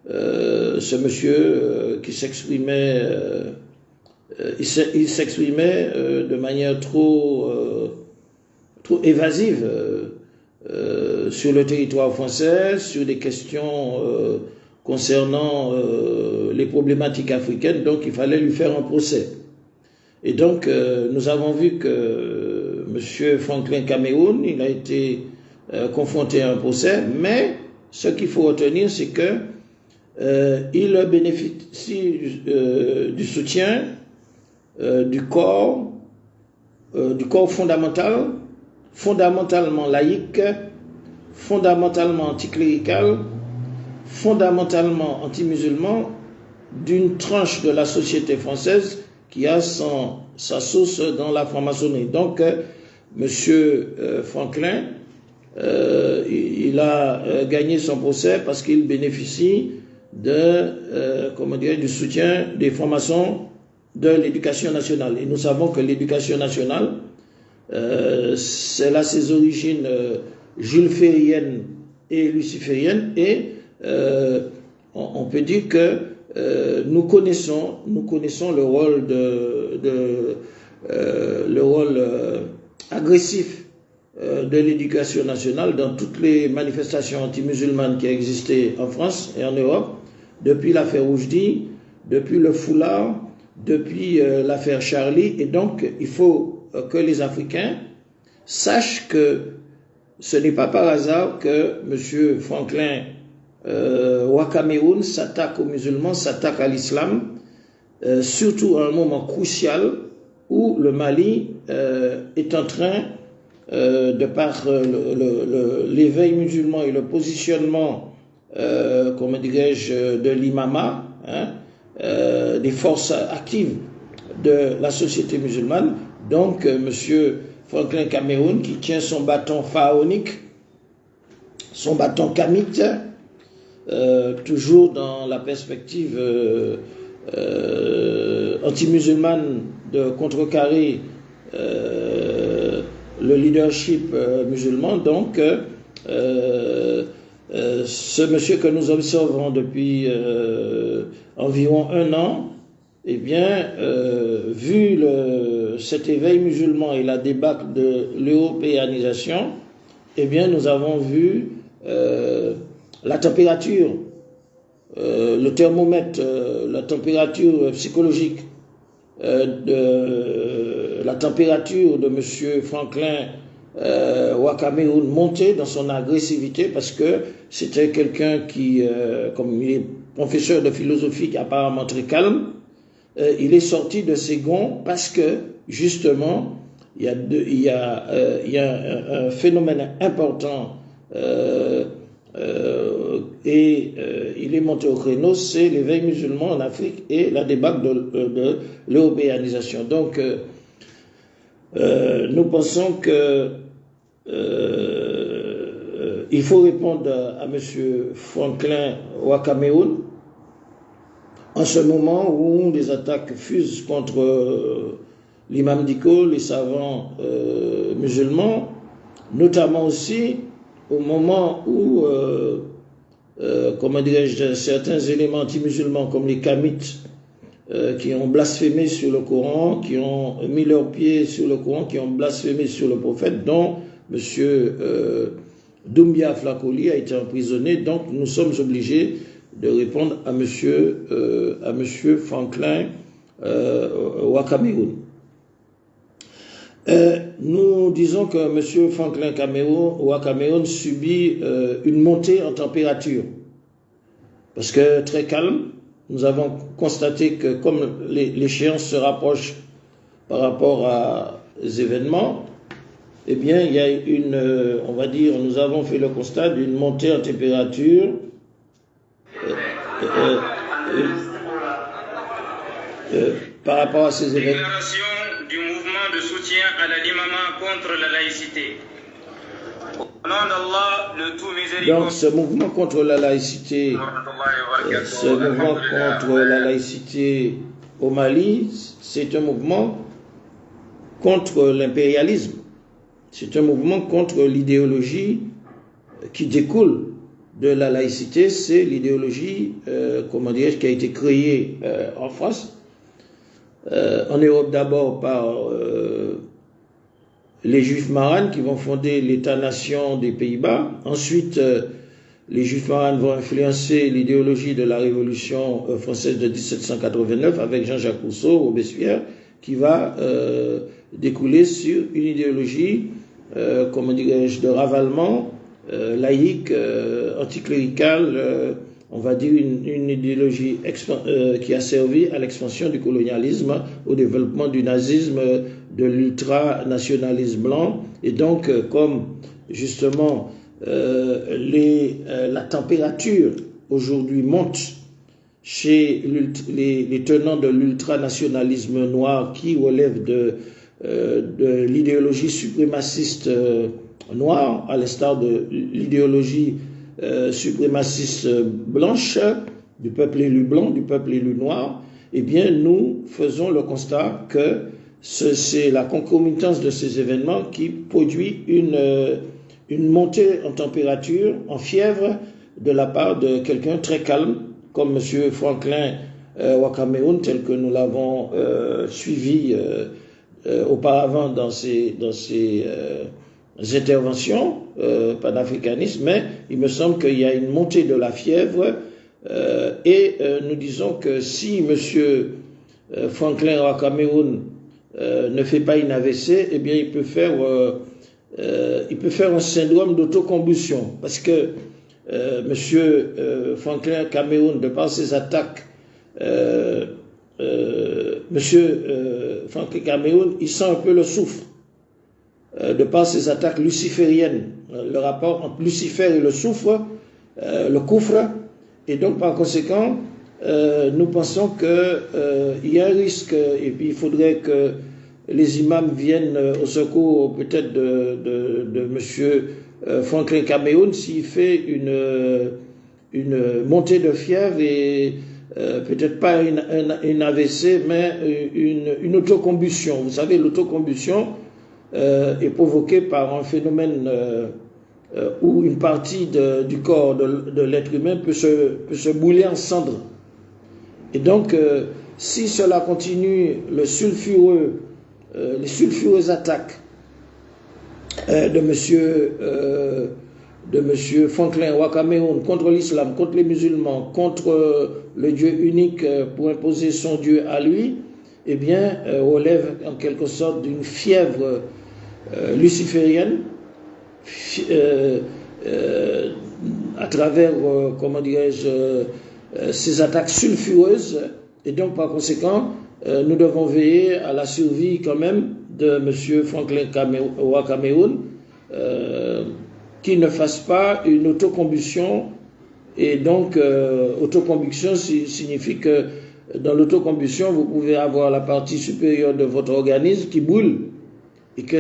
ce monsieur qui s'exprimait il s'exprimait de manière trop évasive sur le territoire français, sur des questions concernant les problématiques africaines, donc il fallait lui faire un procès. Et donc nous avons vu que M. Franklin Cameroun, il a été confronté à un procès, mais ce qu'il faut retenir, c'est que il bénéficie du soutien du corps fondamentalement laïque, fondamentalement anticlérical, fondamentalement anti-musulman, d'une tranche de la société française qui a sa source dans la franc-maçonnerie. Donc, Monsieur Franklin, il a gagné son procès parce qu'il bénéficie du soutien des francs-maçons de l'éducation nationale. Et nous savons que l'éducation nationale, c'est là ses origines jules-fériennes et lucifériennes, et on peut dire que nous connaissons le rôle agressif de l'éducation nationale dans toutes les manifestations anti-musulmanes qui existaient en France et en Europe, depuis l'affaire Oujdi, depuis le foulard, depuis l'affaire Charlie. Et donc il faut que les Africains sachent que ce n'est pas par hasard que M. Franklin Ouakameoun s'attaque aux musulmans, s'attaque à l'islam, surtout à un moment crucial où le Mali est en train, de par l'éveil musulman et le positionnement, comment dirais-je, de l'imama, des forces actives de la société musulmane. Donc, M. Franklin Cameroun, qui tient son bâton pharaonique, son bâton kamite, toujours dans la perspective anti-musulmane de contrecarrer le leadership musulman. Donc, ce monsieur que nous observons depuis environ 1 an, eh bien, vu cet éveil musulman et la débâcle de l'européanisation, eh bien, nous avons vu la température, le thermomètre, la température psychologique, la température de M. Franklin Ouakameoun monter dans son agressivité, parce que c'était quelqu'un qui, comme il est professeur de philosophie apparemment très calme, il est sorti de ses gonds parce que justement il y a un phénomène important il est monté au créneau, c'est l'éveil musulman en Afrique et la débâcle de l'européanisation. Donc, nous pensons que il faut répondre à M. Franklin Wakameoun en ce moment où des attaques fusent contre l'imam Dicko, les savants musulmans, notamment aussi au moment où, comment dirais-je, certains éléments anti-musulmans comme les Kamites qui ont blasphémé sur le Coran, qui ont mis leurs pieds sur le Coran, qui ont blasphémé sur le prophète, dont M. Doumbia Flakoli a été emprisonné. Donc nous sommes obligés de répondre à monsieur Franklin Wakameoun. Nous disons que M. Franklin Wakameoun subit une montée en température. Parce que très calme, nous avons constaté que comme l'échéance se rapproche par rapport aux événements, eh bien, il y a on va dire, nous avons fait le constat d'une montée en température par rapport à ces événements. Déclaration du mouvement de soutien à l'imama contre la laïcité. Au nom d'Allah, le tout miséricordieux. Donc, ce mouvement contre la laïcité, au Mali, c'est un mouvement contre l'impérialisme. C'est un mouvement contre l'idéologie qui découle de la laïcité. C'est l'idéologie, qui a été créée en France, en Europe d'abord par les Juifs marranes qui vont fonder l'État-nation des Pays-Bas. Ensuite, les Juifs marranes vont influencer l'idéologie de la Révolution française de 1789 avec Jean-Jacques Rousseau, Robespierre, qui va découler sur une idéologie, de ravalement laïque, anticléricale, on va dire une idéologie qui a servi à l'expansion du colonialisme, au développement du nazisme, de l'ultranationalisme blanc. Et donc, comme justement la température aujourd'hui monte chez les tenants de l'ultranationalisme noir qui relève de l'idéologie suprémaciste noire, à l'instar de l'idéologie suprémaciste blanche, du peuple élu blanc, du peuple élu noir, eh bien nous faisons le constat que c'est la concomitance de ces événements qui produit une montée en température, en fièvre, de la part de quelqu'un très calme, comme M. Franklin Wakameoun, tel que nous l'avons suivi auparavant dans ses interventions panafricanistes, mais il me semble qu'il y a une montée de la fièvre et nous disons que si M. Franklin Wakameoun ne fait pas une AVC, eh bien il peut faire un syndrome d'autocombustion, parce que M. Franklin Wakameoun, de par ses attaques, Franklin Wakameoun, il sent un peu le soufre de par ses attaques lucifériennes, le rapport entre Lucifer et le soufre, le coufre, et donc par conséquent, nous pensons qu'il y a un risque, et puis il faudrait que les imams viennent au secours peut-être de M. Franklin Wakameoun s'il fait une montée de fièvre et peut-être pas une AVC, mais une autocombustion. Vous savez, l'autocombustion est provoquée par un phénomène où une partie du corps de l'être humain peut se brûler en cendres. Et donc, si cela continue, les sulfureuses attaques de M. Franklin Wakameoun contre l'islam, contre les musulmans, contre le Dieu unique pour imposer son Dieu à lui, eh bien, relève en quelque sorte d'une fièvre luciférienne à travers, ces attaques sulfureuses. Et donc, par conséquent, nous devons veiller à la survie quand même de M. Franklin Wakameoun qui ne fasse pas une autocombustion. Et donc, autocombustion signifie que dans l'autocombustion, vous pouvez avoir la partie supérieure de votre organisme qui brûle et que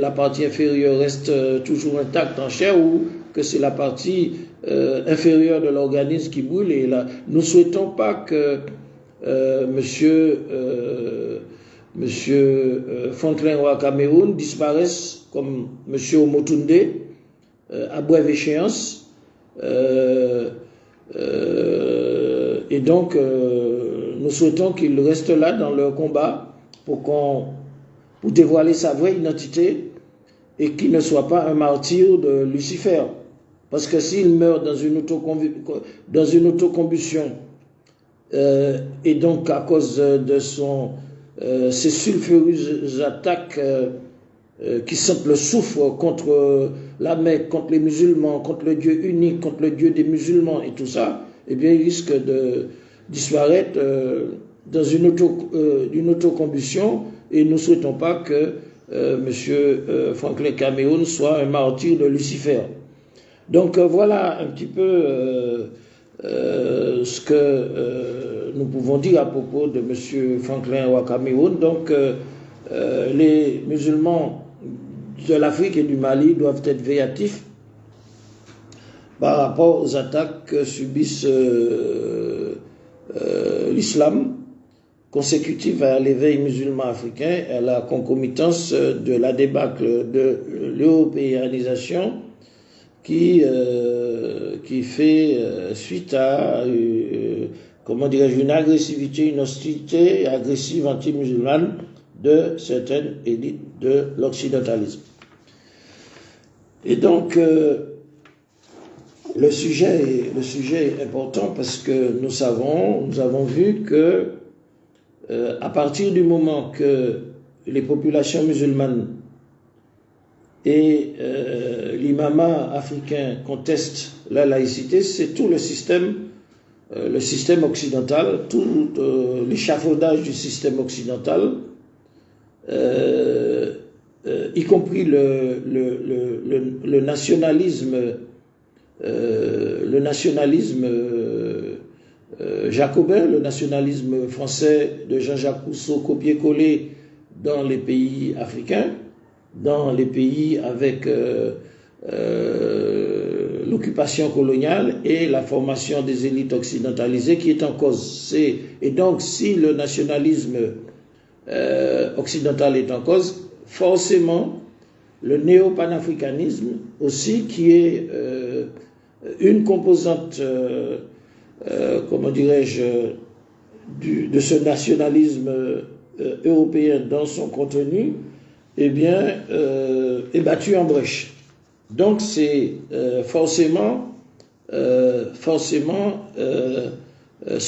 la partie inférieure reste toujours intacte en chair, ou que c'est la partie inférieure de l'organisme qui brûle. Et là, nous ne souhaitons pas que Monsieur Franklin Ouakameroun disparaisse comme Monsieur Omotunde à brève échéance. Et donc, nous souhaitons qu'il reste là dans leur combat pour dévoiler sa vraie identité et qu'il ne soit pas un martyr de Lucifer. Parce que s'il meurt dans une autocombustion, et donc à cause de ces sulfureuses attaques qui sentent le soufre contre la Mecque, contre les musulmans, contre le Dieu unique, contre le Dieu des musulmans et tout ça, eh bien il risque de disparaître dans une autocombustion, et nous ne souhaitons pas que Monsieur Franklin Cameroun soit un martyr de Lucifer. Donc voilà un petit peu ce que nous pouvons dire à propos de Monsieur Franklin Ouakameroun. Donc les musulmans de l'Afrique et du Mali doivent être véatifs par rapport aux attaques que subissent l'islam, consécutive à l'éveil musulman africain et à la concomitance de la débâcle de l'européanisation qui fait suite à une agressivité, une hostilité agressive anti-musulmane de certaines élites de l'occidentalisme. Et donc le sujet est important parce que nous avons vu que à partir du moment que les populations musulmanes et l'imamat africain contestent la laïcité, c'est tout le système occidental, tout l'échafaudage du système occidental, y compris le nationalisme jacobin, le nationalisme français de Jean-Jacques Rousseau copié-collé dans les pays africains, dans les pays avec l'occupation coloniale et la formation des élites occidentalisées qui est en cause. Et donc, si le nationalisme occidental est en cause, forcément, le néo-panafricanisme aussi, qui est une composante, de ce nationalisme européen dans son contenu, eh bien, est battu en brèche. Donc, c'est forcément ce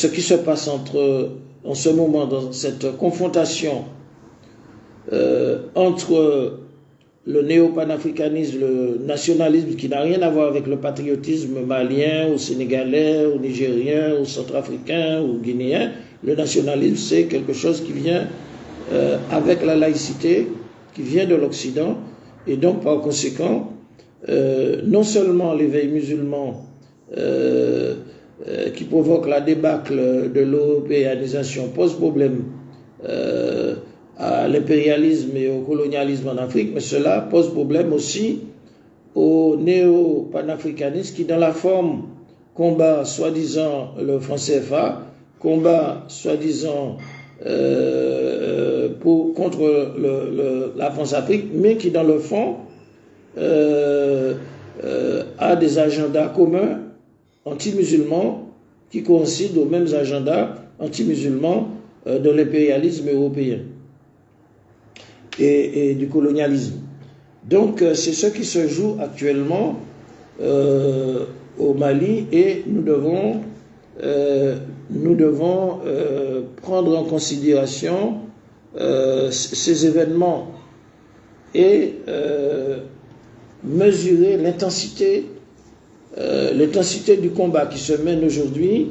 qui se passe en ce moment, dans cette confrontation entre le néo-panafricanisme, le nationalisme qui n'a rien à voir avec le patriotisme malien ou sénégalais ou nigérien ou centrafricain ou guinéen. Le nationalisme, c'est quelque chose qui vient avec la laïcité, qui vient de l'Occident, et donc par conséquent, non seulement l'éveil musulman qui provoque la débâcle de l'européanisation pose problème à l'impérialisme et au colonialisme en Afrique, mais cela pose problème aussi au néo-panafricanisme qui, dans la forme, combat soi-disant le franc CFA, combat soi-disant contre la France-Afrique, mais qui, dans le fond, a des agendas communs anti-musulmans qui coïncident aux mêmes agendas anti-musulmans de l'impérialisme européen et du colonialisme. Donc c'est ce qui se joue actuellement au Mali, et nous devons prendre en considération ces événements et mesurer l'intensité du combat qui se mène aujourd'hui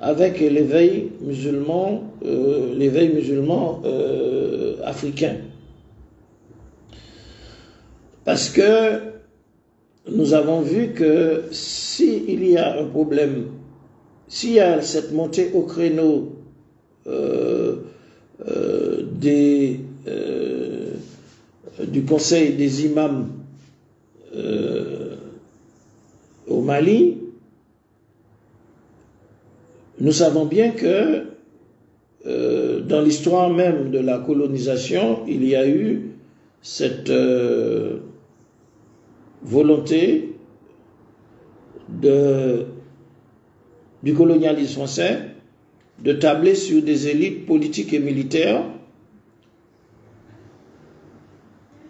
avec l'éveil musulman africain. Parce que nous avons vu que s'il y a un problème, s'il y a cette montée au créneau du conseil des imams au Mali, nous savons bien que dans l'histoire même de la colonisation, il y a eu cette volonté du colonialisme français de tabler sur des élites politiques et militaires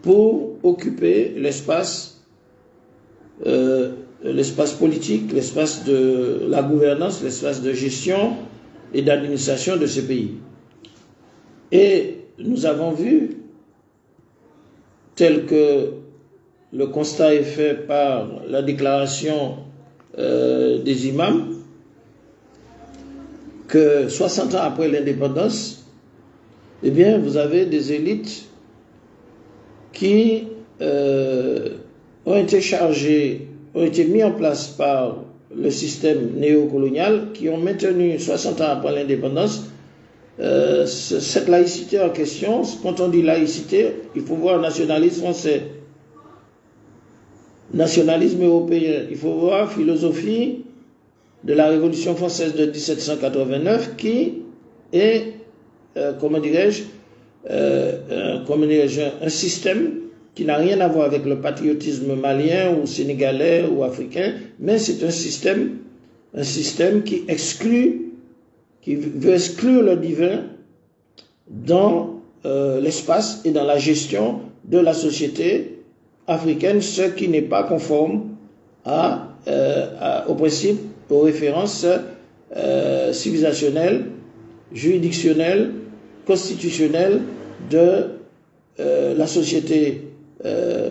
pour occuper l'espace politique, l'espace de la gouvernance, l'espace de gestion et d'administration de ce pays. Et nous avons vu, tel que le constat est fait par la déclaration des imams, que 60 ans après l'indépendance, eh bien, vous avez des élites qui ont été chargées, ont été mis en place par le système néocolonial, qui ont maintenu 60 ans après l'indépendance cette laïcité en question. Quand on dit laïcité, il faut voir nationalisme français, nationalisme européen, il faut voir philosophie de la Révolution française de 1789 qui est, un système qui n'a rien à voir avec le patriotisme malien ou sénégalais ou africain, mais c'est un système qui veut exclure le divin dans l'espace et dans la gestion de la société africaine, ce qui n'est pas conforme aux principes, aux références civilisationnelles, juridictionnelles, constitutionnelles de la société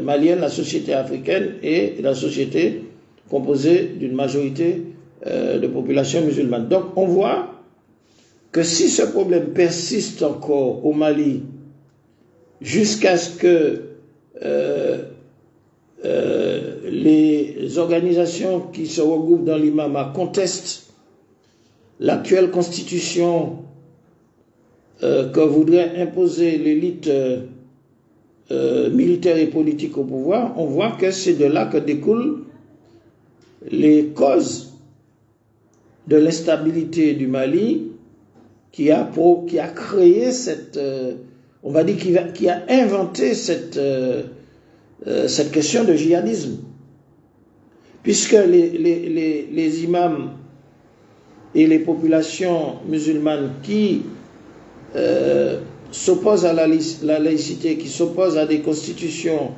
malienne, la société africaine et la société composée d'une majorité de population musulmane. Donc on voit que si ce problème persiste encore au Mali jusqu'à ce que les organisations qui se regroupent dans l'imama contestent l'actuelle constitution que voudrait imposer l'élite militaire et politique au pouvoir, on voit que c'est de là que découlent les causes de l'instabilité du Mali qui a créé cette, on va dire, qui a inventé cette question de djihadisme. Puisque les imams et les populations musulmanes qui s'opposent à la laïcité, qui s'opposent à des constitutions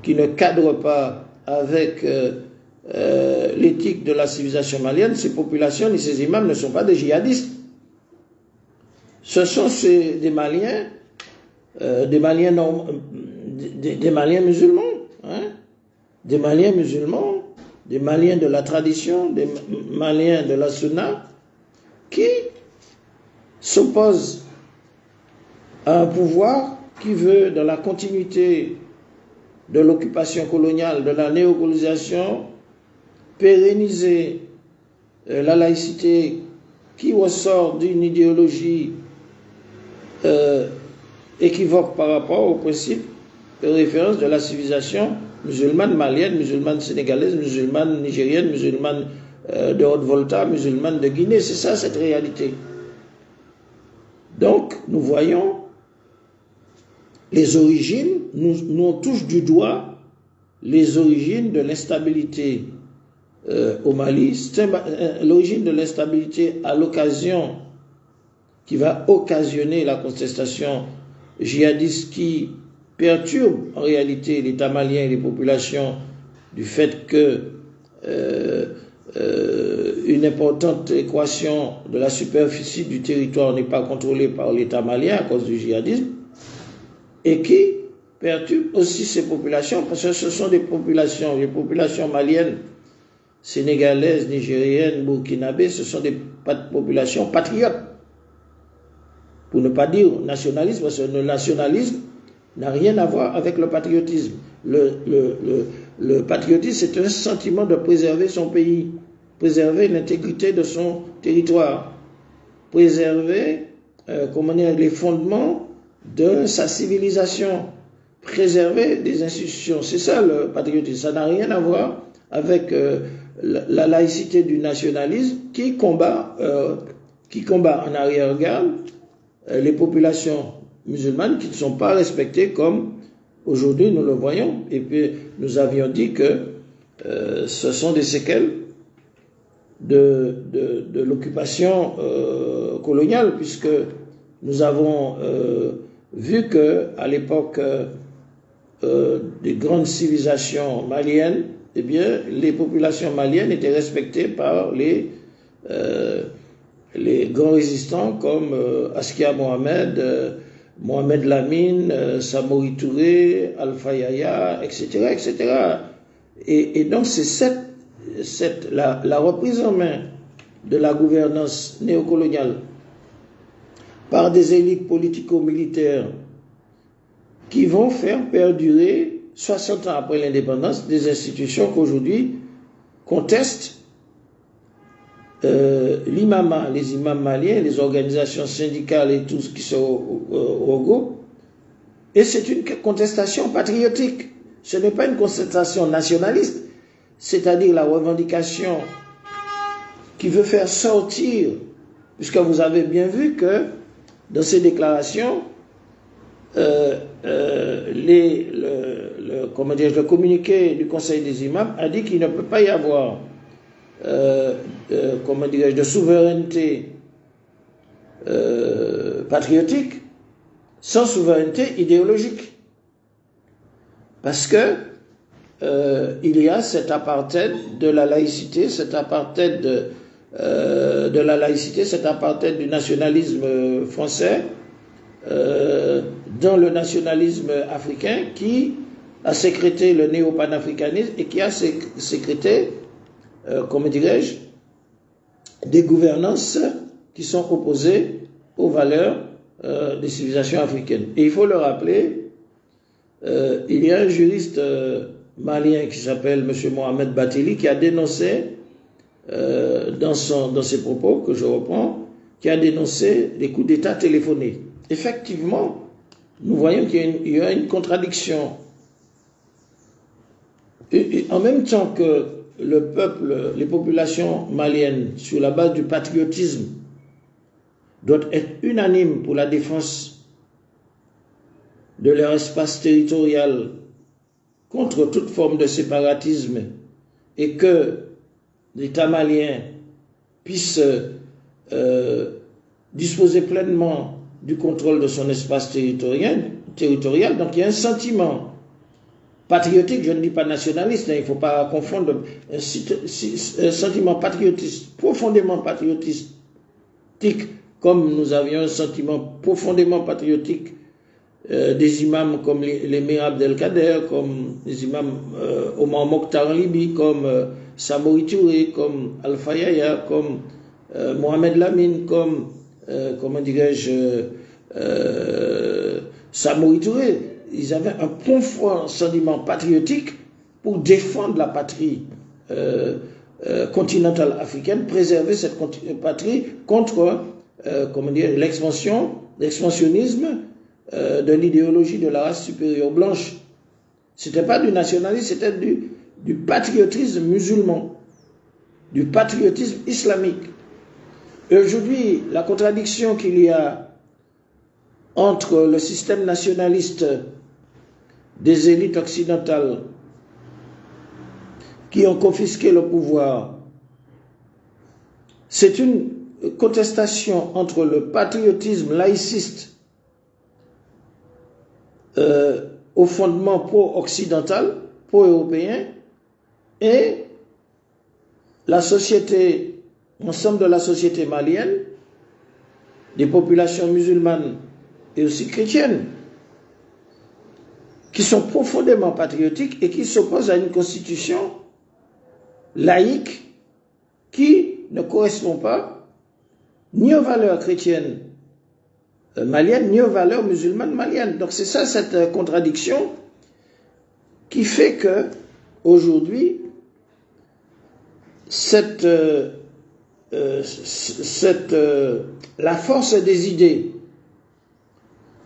qui ne cadrent pas avec l'éthique de la civilisation malienne, ces populations et ces imams ne sont pas des djihadistes. Ce sont des Maliens musulmans, hein, des Maliens musulmans, des Maliens de la tradition, des Maliens de la sunna, qui s'opposent à un pouvoir qui veut, dans la continuité de l'occupation coloniale, de la néocolonisation, pérenniser la laïcité qui ressort d'une idéologie équivoque par rapport au principe de référence de la civilisation musulmane malienne, musulmane sénégalaise, musulmane nigérienne, musulmane de Haute-Volta, musulmane de Guinée. C'est ça cette réalité. Donc nous voyons les origines, nous on touche du doigt les origines de l'instabilité au Mali. L'origine de l'instabilité à l'occasion qui va occasionner la contestation djihadiste qui perturbe en réalité l'État malien et les populations du fait que une importante équation de la superficie du territoire n'est pas contrôlée par l'État malien à cause du djihadisme, et qui perturbe aussi ces populations, parce que ce sont des populations, les populations maliennes, sénégalaises, nigériennes, burkinabées, ce sont des populations patriotes, pour ne pas dire nationalisme, parce que le nationalisme n'a rien à voir avec le patriotisme. Le patriotisme, c'est un sentiment de préserver son pays, préserver l'intégrité de son territoire, préserver les fondements de sa civilisation, préserver des institutions. C'est ça le patriotisme. Ça n'a rien à voir avec la laïcité du nationalisme qui combat en arrière-garde les populations musulmanes qui ne sont pas respectées comme aujourd'hui nous le voyons. Et puis nous avions dit que ce sont des séquelles de l'occupation coloniale, puisque nous avons vu que à l'époque des grandes civilisations maliennes, eh bien, les populations maliennes étaient respectées par les grands résistants comme Askia Mohamed, Mohamed Lamine, Samori Touré, Alpha Yaya, etc., etc. Et donc c'est la reprise en main de la gouvernance néocoloniale par des élites politico-militaires qui vont faire perdurer, 60 ans après l'indépendance, des institutions qu'aujourd'hui contestent l'imama, les imams maliens, les organisations syndicales et tout ce qui sont au groupe. Et c'est une contestation patriotique. Ce n'est pas une contestation nationaliste, c'est-à-dire la revendication qui veut faire sortir, puisque vous avez bien vu que dans ces déclarations, le communiqué du Conseil des imams a dit qu'il ne peut pas y avoir de souveraineté patriotique sans souveraineté idéologique. Parce que il y a cet apartheid de la laïcité, cet apartheid cet apartheid du nationalisme français dans le nationalisme africain qui a sécrété le néo-panafricanisme et qui a sécrété, des gouvernances qui sont opposées aux valeurs des civilisations africaines. Et il faut le rappeler, il y a un juriste malien qui s'appelle M. Mohamed Batili qui a dénoncé, dans ses propos que je reprends, qui a dénoncé les coups d'État téléphonés. Effectivement, nous voyons qu'il y a une contradiction. Et en même temps que le peuple, les populations maliennes, sur la base du patriotisme, doivent être unanimes pour la défense de leur espace territorial contre toute forme de séparatisme et que l'État malien puisse disposer pleinement du contrôle de son espace territorial. Donc il y a un sentiment patriotique, je ne dis pas nationaliste, il ne faut pas confondre, un sentiment patriotiste, profondément patriotique, comme nous avions un sentiment profondément patriotique des imams comme l'émir Abdelkader, comme les imams Omar Mokhtar en Libye, comme Samori Touré, comme Alpha Yaya, comme Mohamed Lamine, comme Samori Touré. Ils avaient un profond sentiment patriotique pour défendre la patrie continentale africaine, préserver cette patrie contre l'expansionnisme de l'idéologie de la race supérieure blanche. C'était pas du nationalisme, c'était du patriotisme musulman, du patriotisme islamique. Et aujourd'hui, la contradiction qu'il y a entre le système nationaliste des élites occidentales qui ont confisqué le pouvoir, c'est une contestation entre le patriotisme laïciste au fondement pro-occidental, pro-européen, et la société, l'ensemble de la société malienne, des populations musulmanes et aussi chrétiennes, qui sont profondément patriotiques et qui s'opposent à une constitution laïque qui ne correspond pas ni aux valeurs chrétiennes maliennes, ni aux valeurs musulmanes maliennes. Donc c'est ça, cette contradiction qui fait que aujourd'hui, la force des idées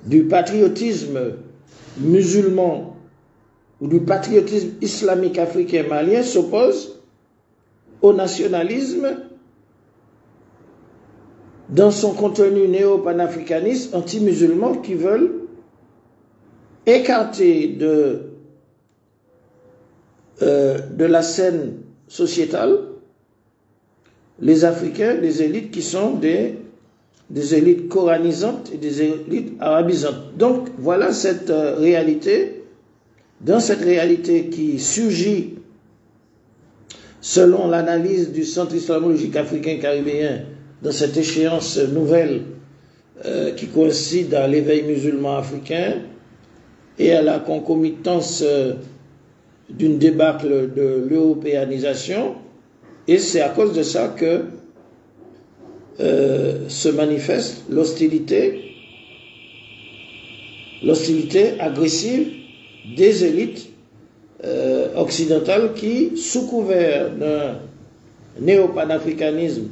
du patriotisme musulman ou du patriotisme islamique africain malien s'oppose au nationalisme dans son contenu néo-panafricaniste anti-musulman qui veulent écarter de la scène sociétale les Africains, les élites qui sont des élites coranisantes et des élites arabisantes. Donc voilà cette réalité. Dans cette réalité qui surgit selon l'analyse du Centre islamologique africain caribéen dans cette échéance nouvelle qui coïncide à l'éveil musulman africain et à la concomitance d'une débâcle de l'européanisation, et c'est à cause de ça que se manifeste l'hostilité agressive des élites occidentales qui, sous couvert d'un néo-panafricanisme,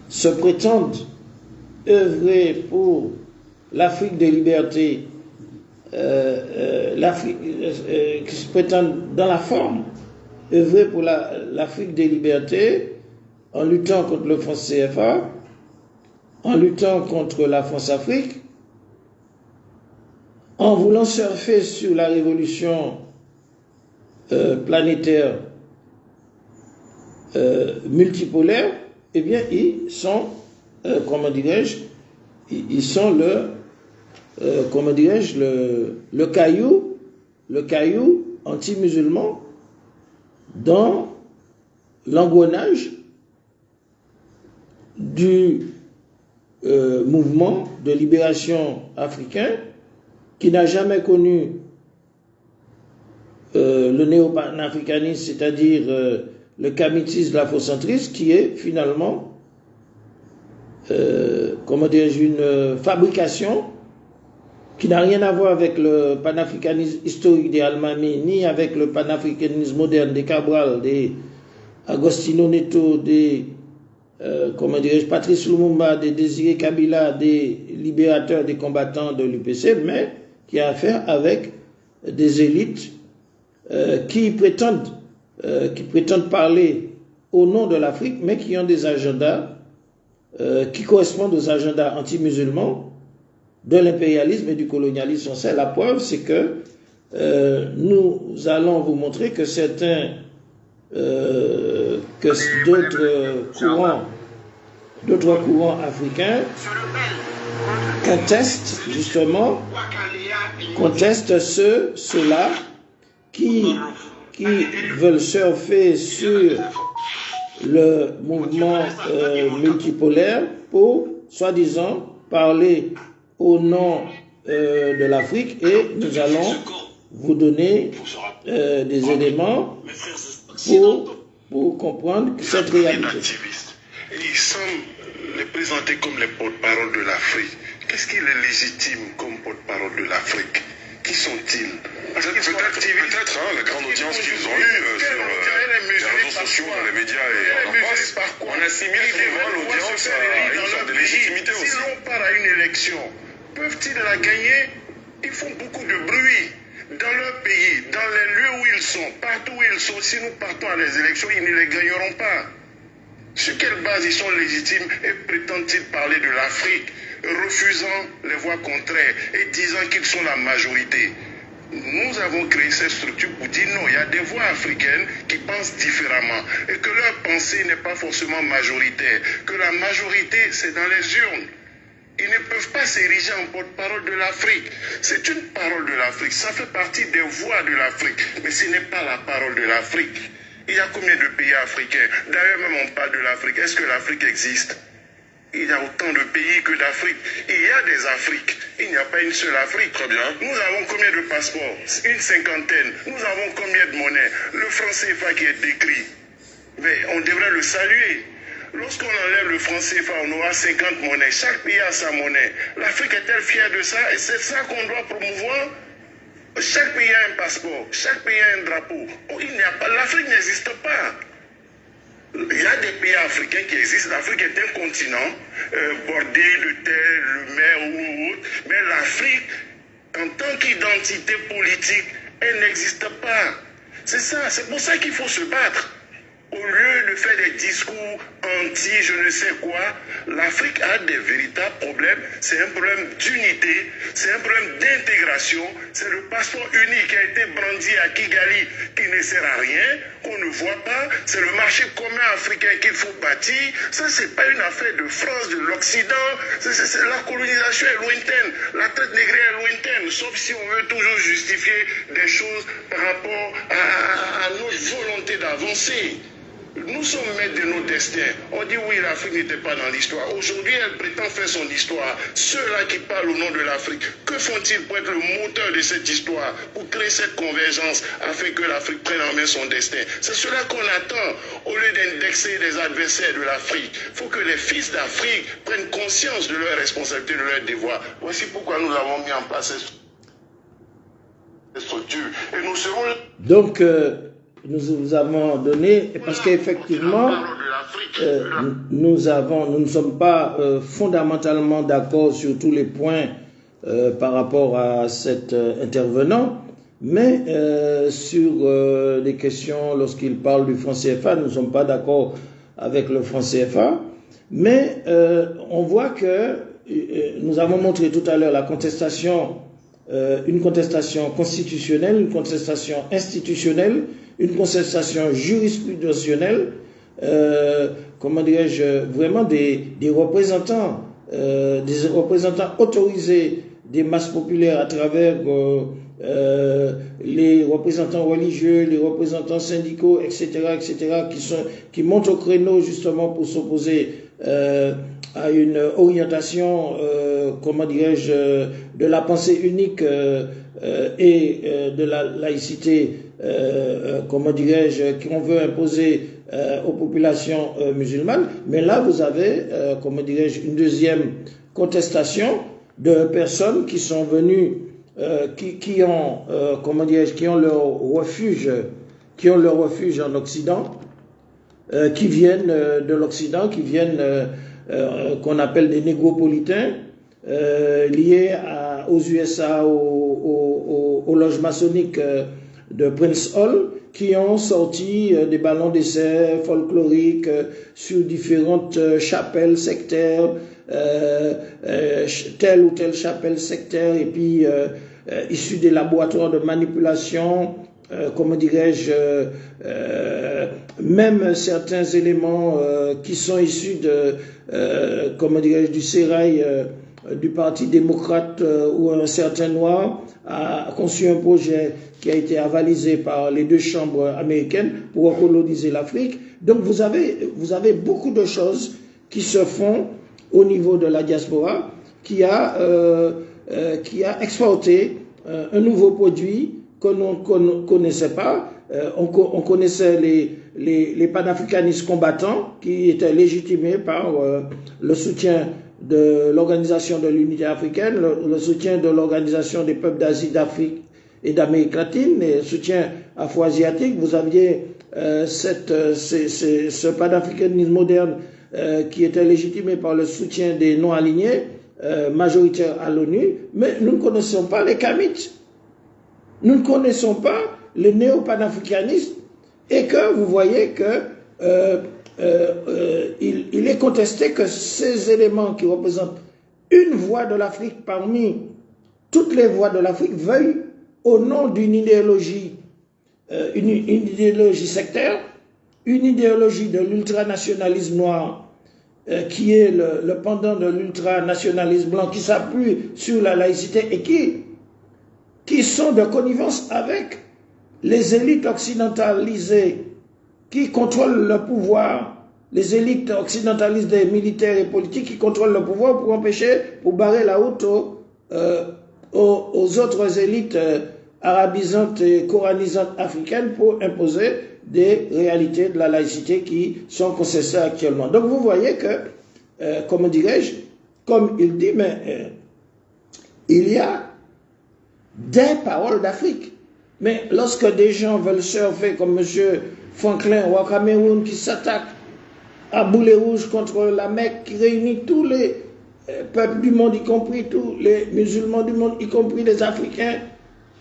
se prétendent œuvrer pour l'Afrique de liberté, qui se prétendent dans la forme œuvrer pour l'Afrique des libertés en luttant contre le franc CFA, en luttant contre la France-Afrique, en voulant surfer sur la révolution planétaire multipolaire, eh bien, ils sont, ils sont le caillou anti-musulman dans l'engrenage du mouvement de libération africain qui n'a jamais connu le néo-panafricanisme, c'est-à-dire le kamitisme, l'afrocentrisme, qui est finalement une fabrication qui n'a rien à voir avec le panafricanisme historique des Almami, ni avec le panafricanisme moderne des Cabral, des Agostino Neto, des Patrice Lumumba, des Désiré Kabila, des libérateurs, des combattants de l'UPC, mais qui a affaire avec des élites qui prétendent parler au nom de l'Afrique, mais qui ont des agendas qui correspondent aux agendas anti-musulmans de l'impérialisme et du colonialisme français. La preuve, c'est que nous allons vous montrer que d'autres courants africains contestent ceux-là qui veulent surfer sur le mouvement multipolaire pour, soi-disant, parler au nom de l'Afrique, et nous allons vous donner des éléments pour comprendre cette réalité. Et ils semblent les présenter comme les porte-parole de l'Afrique. Qu'est-ce qu'il est légitime comme porte-parole de l'Afrique? Qui sont-ils? Peut-être la grande audience qu'ils ont eue sur les réseaux sociaux, dans les médias et en France. On assimile souvent l'audience à une sorte de légitimité aussi. Si l'on part à une élection, peuvent-ils la gagner? Ils font beaucoup de bruit dans leur pays, dans les lieux où ils sont, partout où ils sont. Si nous partons à les élections, ils ne les gagneront pas. Sur quelle base ils sont légitimes et prétendent-ils parler de l'Afrique, refusant les voix contraires et disant qu'ils sont la majorité? Nous avons créé cette structure pour dire non, il y a des voix africaines qui pensent différemment et que leur pensée n'est pas forcément majoritaire, que la majorité c'est dans les urnes. Ils ne peuvent pas s'ériger en porte-parole de l'Afrique. C'est une parole de l'Afrique, ça fait partie des voix de l'Afrique, mais ce n'est pas la parole de l'Afrique. Il y a combien de pays africains? D'ailleurs, même on parle de l'Afrique. Est-ce que l'Afrique existe? Il y a autant de pays que d'Afrique. Il y a des Afriques. Il n'y a pas une seule Afrique. Très bien. Nous avons combien de passeports? Une cinquantaine. Nous avons combien de monnaies? Le franc CFA qui est décrit. Mais on devrait le saluer. Lorsqu'on enlève le franc CFA, on aura 50 monnaies. Chaque pays a sa monnaie. L'Afrique est-elle fière de ça? Et c'est ça qu'on doit promouvoir? Chaque pays a un passeport, chaque pays a un drapeau. Oh, l'Afrique n'existe pas. Il y a des pays africains qui existent. L'Afrique est un continent bordé de terre, de mer ou autre. Mais l'Afrique, en tant qu'identité politique, elle n'existe pas. C'est ça, c'est pour ça qu'il faut se battre. Au lieu de faire des discours anti je ne sais quoi, l'Afrique a des véritables problèmes. C'est un problème d'unité, c'est un problème d'intégration. C'est le passeport unique qui a été brandi à Kigali qui ne sert à rien, qu'on ne voit pas. C'est le marché commun africain qu'il faut bâtir. Ça, c'est pas une affaire de France, de l'Occident. La colonisation est lointaine, la traite négrière est lointaine, sauf si on veut toujours justifier des choses par rapport à notre volonté d'avancer. Nous sommes maîtres de nos destins. On dit oui, l'Afrique n'était pas dans l'histoire. Aujourd'hui, elle prétend faire son histoire. Ceux-là qui parlent au nom de l'Afrique, que font-ils pour être le moteur de cette histoire, pour créer cette convergence afin que l'Afrique prenne en main son destin? C'est cela qu'on attend. Au lieu d'indexer les adversaires de l'Afrique, il faut que les fils d'Afrique prennent conscience de leurs responsabilités, de leurs devoirs. Voici pourquoi nous avons mis en place cette structure. Et nous serons... Donc, nous vous avons donné, parce qu'effectivement, nous ne sommes pas fondamentalement d'accord sur tous les points par rapport à cet intervenant, mais sur des questions, lorsqu'il parle du franc CFA, nous ne sommes pas d'accord avec le franc CFA, mais on voit que nous avons montré tout à l'heure la contestation, une contestation constitutionnelle, une contestation institutionnelle, une contestation jurisprudentielle, comment dirais-je, vraiment des représentants autorisés des masses populaires à travers les représentants religieux, les représentants syndicaux, etc., qui montent au créneau justement pour s'opposer à une orientation, comment dirais-je, de la pensée unique et de la laïcité, comment dirais-je, qu'on veut imposer aux populations musulmanes. Mais là, vous avez, comment dirais-je, une deuxième contestation de personnes qui sont venues, qui ont, comment dirais-je, qui ont leur refuge en Occident, qui viennent de l'Occident, qui viennent, qu'on appelle des négropolitains, liés aux USA, aux loges maçonniques de Prince Hall, qui ont sorti des ballons d'essai folkloriques sur différentes chapelles sectaires, telle ou telle chapelle sectaire, et puis issus des laboratoires de manipulation, comment dirais-je, même certains éléments qui sont issus de, comment dirais-je, du sérail du Parti démocrate, où un certain noir a conçu un projet qui a été avalisé par les deux chambres américaines pour recoloniser l'Afrique. Donc vous avez beaucoup de choses qui se font au niveau de la diaspora, qui a exporté un nouveau produit que l'on ne connaissait pas. On connaissait les panafricanistes combattants qui étaient légitimés par le soutien de l'Organisation de l'Unité africaine, le soutien de l'Organisation des peuples d'Asie, d'Afrique et d'Amérique latine, et le soutien afro-asiatique. Vous aviez ce panafricanisme moderne qui était légitimé par le soutien des non-alignés, majoritaires à l'ONU, mais nous ne connaissons pas les Kamites. Nous ne connaissons pas le néo-panafricanisme, et que vous voyez que il est contesté que ces éléments qui représentent une voix de l'Afrique parmi toutes les voix de l'Afrique veuillent, au nom d'une idéologie, une idéologie sectaire, une idéologie de l'ultranationalisme noir, qui est le pendant de l'ultranationalisme blanc, qui s'appuie sur la laïcité et qui sont de connivence avec les élites occidentalisées qui contrôlent le pouvoir, les élites occidentalistes des militaires et politiques qui contrôlent le pouvoir pour empêcher, pour barrer la route aux autres élites arabisantes et coranisantes africaines pour imposer des réalités de la laïcité qui sont contestées actuellement. Donc vous voyez que, comment dirais-je, comme il dit, mais il y a des paroles d'Afrique. Mais lorsque des gens veulent surfer comme M. Franklin ou au Cameroun qui s'attaque à boulet rouge contre la Mecque, qui réunit tous les peuples du monde, y compris tous les musulmans du monde, y compris les Africains,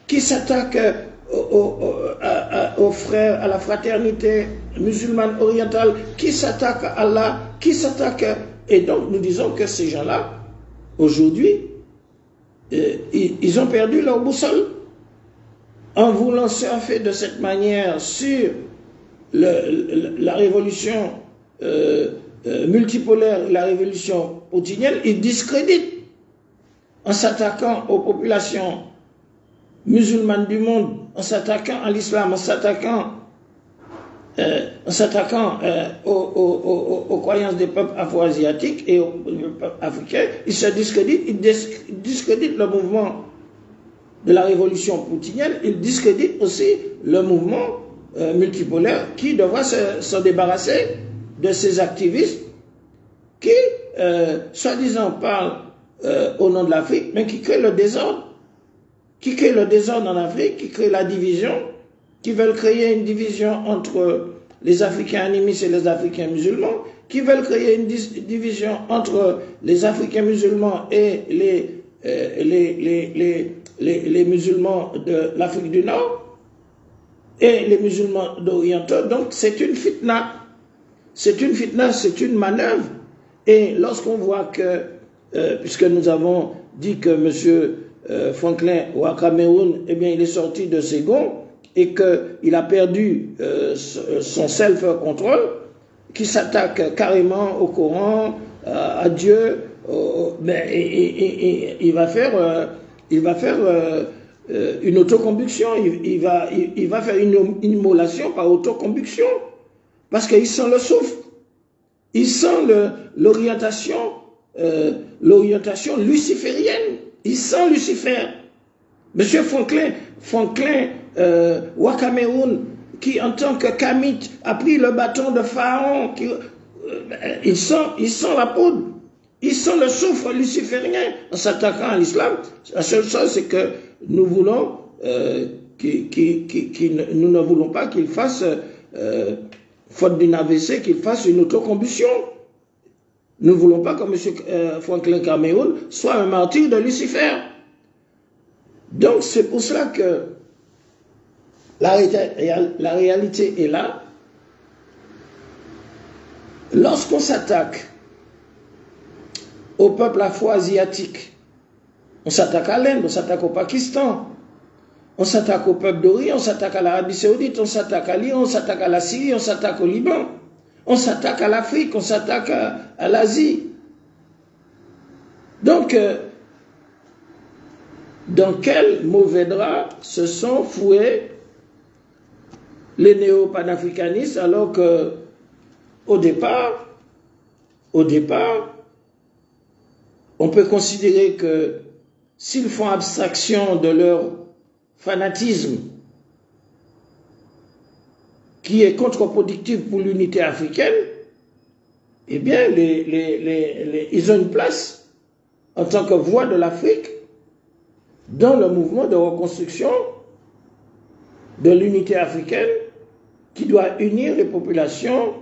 qui s'attaquent aux frères, à la fraternité musulmane orientale, qui s'attaquent à Allah, qui s'attaquent... Et donc nous disons que ces gens-là, aujourd'hui, ils ont perdu leur boussole en voulant surfer de cette manière sur la révolution multipolaire, la révolution poutinienne. Ils discréditent en s'attaquant aux populations musulmanes du monde, en s'attaquant à l'islam, en s'attaquant aux croyances des peuples afro-asiatiques et aux peuples africains. Ils se discréditent, ils discréditent le mouvement de la révolution poutinienne, ils discréditent aussi le mouvement multipolaire qui devra se débarrasser de ces activistes qui, soi-disant, parlent au nom de l'Afrique, mais qui créent le désordre. Qui créent le désordre en Afrique, qui créent la division, qui veulent créer une division entre les Africains animistes et les Africains musulmans, qui veulent créer une division entre les Africains musulmans et les musulmans de l'Afrique du Nord et les musulmans d'orientaux. Donc c'est une fitna. C'est une fitna, c'est une manœuvre. Et lorsqu'on voit que, puisque nous avons dit que M. Franklin au Cameroun, eh bien, il est sorti de ses gonds et qu'il a perdu son self-control, qui s'attaque carrément au Coran, à Dieu, mais il va faire une autocombustion, il va faire une immolation par autocombustion, parce qu'il sent le souffle, il sent l'orientation luciférienne. Il sent Lucifer. Monsieur Franklin au Cameroun, qui en tant que Kamite a pris le bâton de Pharaon, il sent la poudre, il sent le soufre luciférien en s'attaquant à l'islam. La seule chose, c'est que nous voulons, nous ne voulons pas qu'il fasse, faute d'une AVC, qu'il fasse une autocombustion. Nous ne voulons pas que M. Franklin Cameroun soit un martyr de Lucifer. Donc c'est pour cela que la réalité est là. Lorsqu'on s'attaque au peuple afro-asiatique, on s'attaque à l'Inde, on s'attaque au Pakistan, on s'attaque au peuple d'Orient, on s'attaque à l'Arabie Saoudite, on s'attaque à l'Iran, on s'attaque à la Syrie, on s'attaque au Liban. On s'attaque à l'Afrique, on s'attaque à l'Asie. Donc, dans quel mauvais drap se sont foués les néo-panafricanistes, alors que au départ, on peut considérer que s'ils font abstraction de leur fanatisme, qui est contre-productif pour l'unité africaine, eh bien, ils ont une place en tant que voix de l'Afrique dans le mouvement de reconstruction de l'unité africaine qui doit unir les populations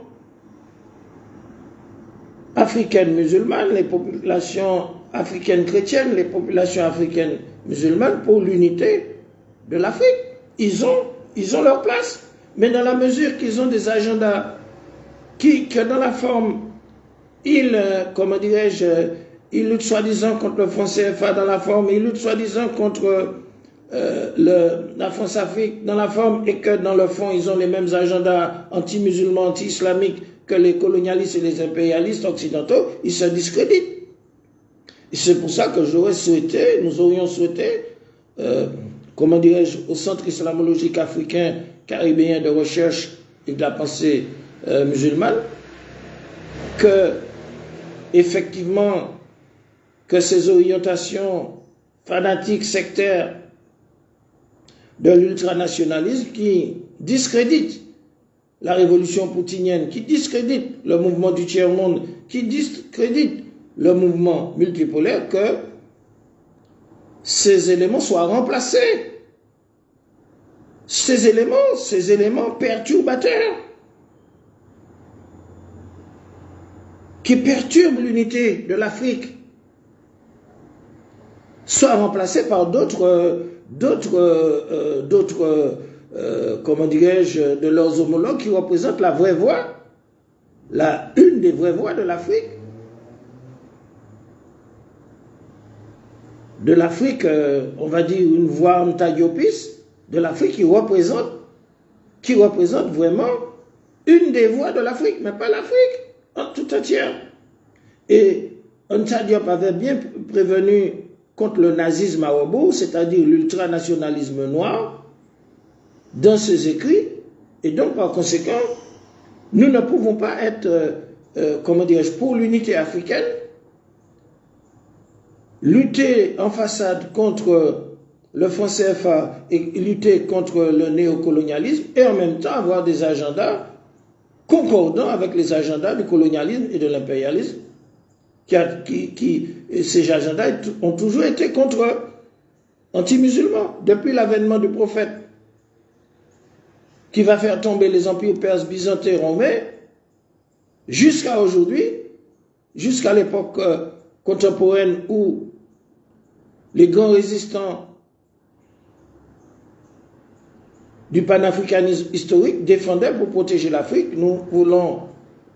africaines musulmanes, les populations africaines chrétiennes, les populations africaines musulmanes pour l'unité de l'Afrique. Ils ont leur place. Mais dans la mesure qu'ils ont des agendas que dans la forme, ils luttent soi-disant contre le franc CFA dans la forme, ils luttent soi-disant contre la France-Afrique dans la forme, et que dans le fond, ils ont les mêmes agendas anti-musulmans, anti-islamiques que les colonialistes et les impérialistes occidentaux, ils se discréditent. Et c'est pour ça que nous aurions souhaité, au Centre islamologique africain caribéen de recherche et de la pensée musulmane, que effectivement que ces orientations fanatiques sectaires de l'ultranationalisme qui discréditent la révolution poutinienne, qui discréditent le mouvement du tiers-monde, qui discréditent le mouvement multipolaire, que ces éléments soient remplacés. Ces éléments perturbateurs qui perturbent l'unité de l'Afrique soient remplacés par comment dirais-je, de leurs homologues qui représentent la vraie voie, une des vraies voies de l'Afrique. De l'Afrique, on va dire une voie antagiopis, de l'Afrique qui représente vraiment une des voies de l'Afrique, mais pas l'Afrique en tout entière. Et Anta Diop avait bien prévenu contre le nazisme à rebours, c'est-à-dire l'ultranationalisme noir, dans ses écrits, et donc par conséquent, nous ne pouvons pas être, comment dirais-je, pour l'unité africaine, lutter en façade contre le franc CFA et lutter contre le néocolonialisme, et en même temps avoir des agendas concordants avec les agendas du colonialisme et de l'impérialisme, ces agendas ont toujours été contre anti-musulmans, depuis l'avènement du prophète, qui va faire tomber les empires perses, byzantins, romains, jusqu'à aujourd'hui, jusqu'à l'époque contemporaine où les grands résistants du panafricanisme historique défendaient pour protéger l'Afrique. Nous voulons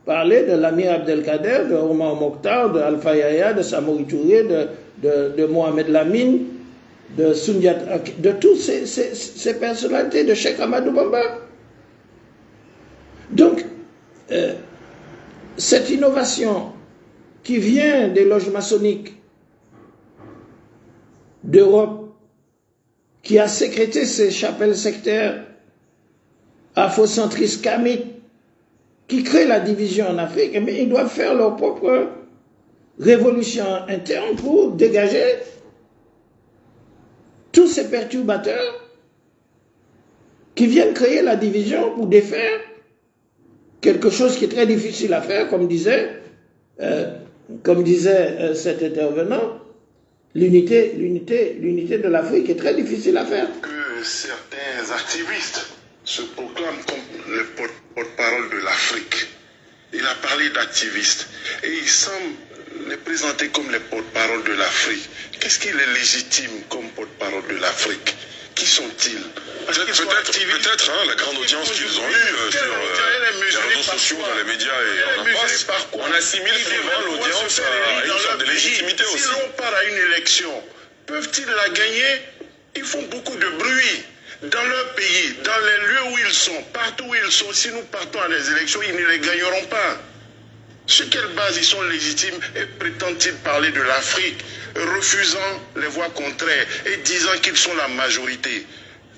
parler de l'Amir Abdelkader, de Omar Mokhtar, de Alpha Yahya, de Samori Touré, de Mohamed Lamine, de Sundiat, de toutes ces personnalités, de Cheikh Amadou Bamba. Donc, cette innovation qui vient des loges maçonniques d'Europe, qui a sécrété ces chapelles sectaires afrocentristes kamites, qui créent la division en Afrique, mais ils doivent faire leur propre révolution interne pour dégager tous ces perturbateurs qui viennent créer la division pour défaire quelque chose qui est très difficile à faire, comme disait cet intervenant, l'unité de l'Afrique est très difficile à faire. Que certains activistes se proclament comme le porte-parole de l'Afrique. Il a parlé d'activistes et il semble les présenter comme les porte-parole de l'Afrique. Qu'est-ce qu'il est légitime comme porte-parole de l'Afrique? Qui sont-ils? Peut-être la grande audience qu'ils ont eue sur les réseaux sociaux, dans les médias et en face, on assimile souvent l'audience à une sorte de légitimité aussi. Si l'on part à une élection, peuvent-ils la gagner? Ils font beaucoup de bruit dans leur pays, dans les lieux où ils sont, partout où ils sont. Si nous partons à des élections, ils ne les gagneront pas. Sur quelle base ils sont légitimes et prétendent-ils parler de l'Afrique, refusant les voix contraires et disant qu'ils sont la majorité?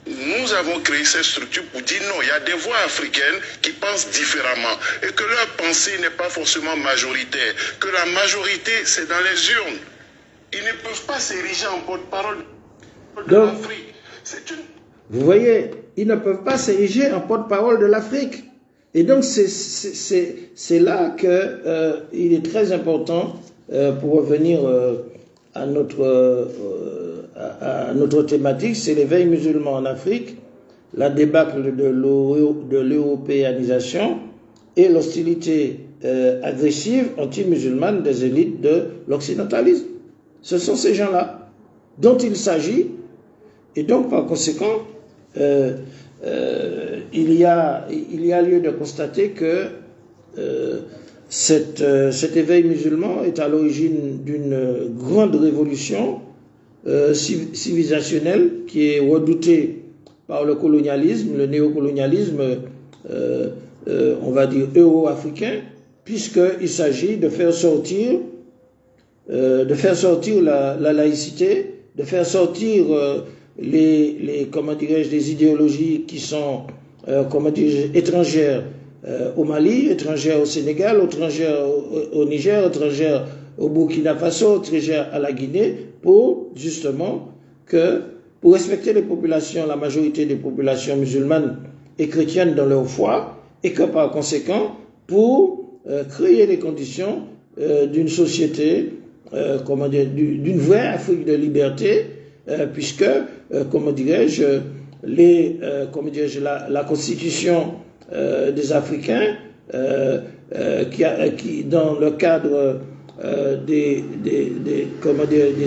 Nous avons créé cette structure pour dire non, il y a des voix africaines qui pensent différemment et que leur pensée n'est pas forcément majoritaire, que la majorité c'est dans les urnes. Ils ne peuvent pas s'ériger en porte-parole de l'Afrique. Vous voyez, ils ne peuvent pas s'ériger en porte-parole de l'Afrique. Et donc, c'est là qu'il est très important, pour revenir à notre thématique, c'est l'éveil musulman en Afrique, la débâcle de l'européanisation et l'hostilité agressive anti-musulmane des élites de l'occidentalisme. Ce sont ces gens-là dont il s'agit, et donc par conséquent, il y a lieu de constater que cet éveil musulman est à l'origine d'une grande révolution civilisationnelle qui est redoutée par le colonialisme, le néocolonialisme, on va dire euro-africain, puisqu'il s'agit de faire sortir la laïcité, de faire sortir comment dirais-je, des idéologies qui sont étrangères au Mali, étrangères au Sénégal, étrangères au Niger, étrangères au Burkina Faso, étrangères à la Guinée, pour respecter les populations, la majorité des populations musulmanes et chrétiennes dans leur foi, et que par conséquent, pour créer les conditions d'une société, d'une vraie Afrique de liberté, puisque, comment dirais-je, la constitution des Africains, qui dans le cadre des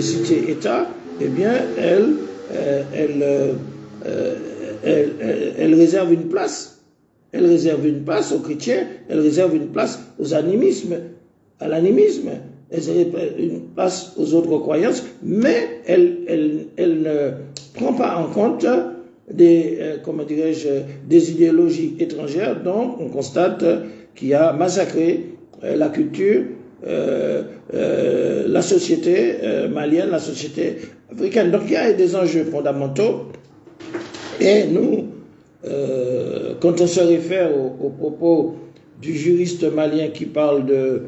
cités-États, eh bien, elle réserve une place. Elle réserve une place aux chrétiens, elle réserve une place aux animismes, à l'animisme, elle réserve une place aux autres croyances, mais elle ne prend pas en compte des idéologies étrangères dont on constate qu'il a massacré la culture, la société malienne, la société africaine. Donc il y a des enjeux fondamentaux et nous, quand on se réfère aux propos du juriste malien qui parle de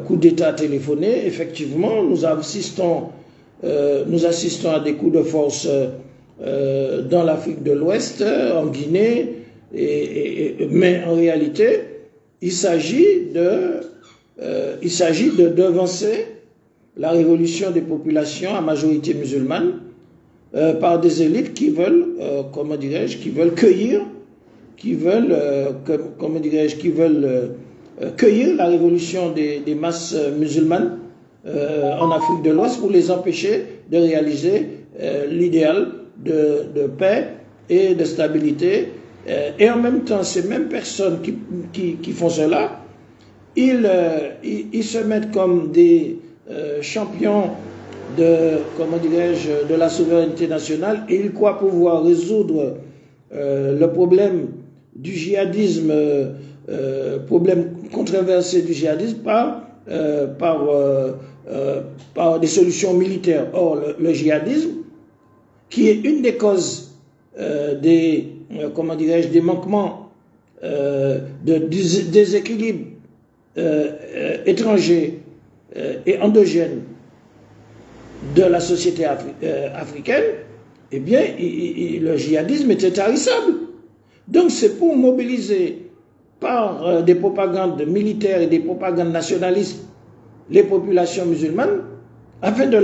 coup d'État téléphoné, effectivement, nous assistons à des coups de force dans l'Afrique de l'Ouest, en Guinée, mais en réalité, il s'agit de devancer la révolution des populations à majorité musulmane par des élites qui veulent, cueillir la révolution des masses musulmanes en Afrique de l'Ouest pour les empêcher de réaliser l'idéal de paix et de stabilité. Et en même temps, ces mêmes personnes qui font cela, ils se mettent comme des champions de la souveraineté nationale, et ils croient pouvoir résoudre le problème du djihadisme, problème controversé du djihadisme par des solutions militaires. Or, le djihadisme, qui est une des causes des manquements, de déséquilibres étrangers et endogènes de la société africaine, eh bien, le djihadisme est intarissable. Donc, c'est pour mobiliser par des propagandes militaires et des propagandes nationalistes les populations musulmanes, afin de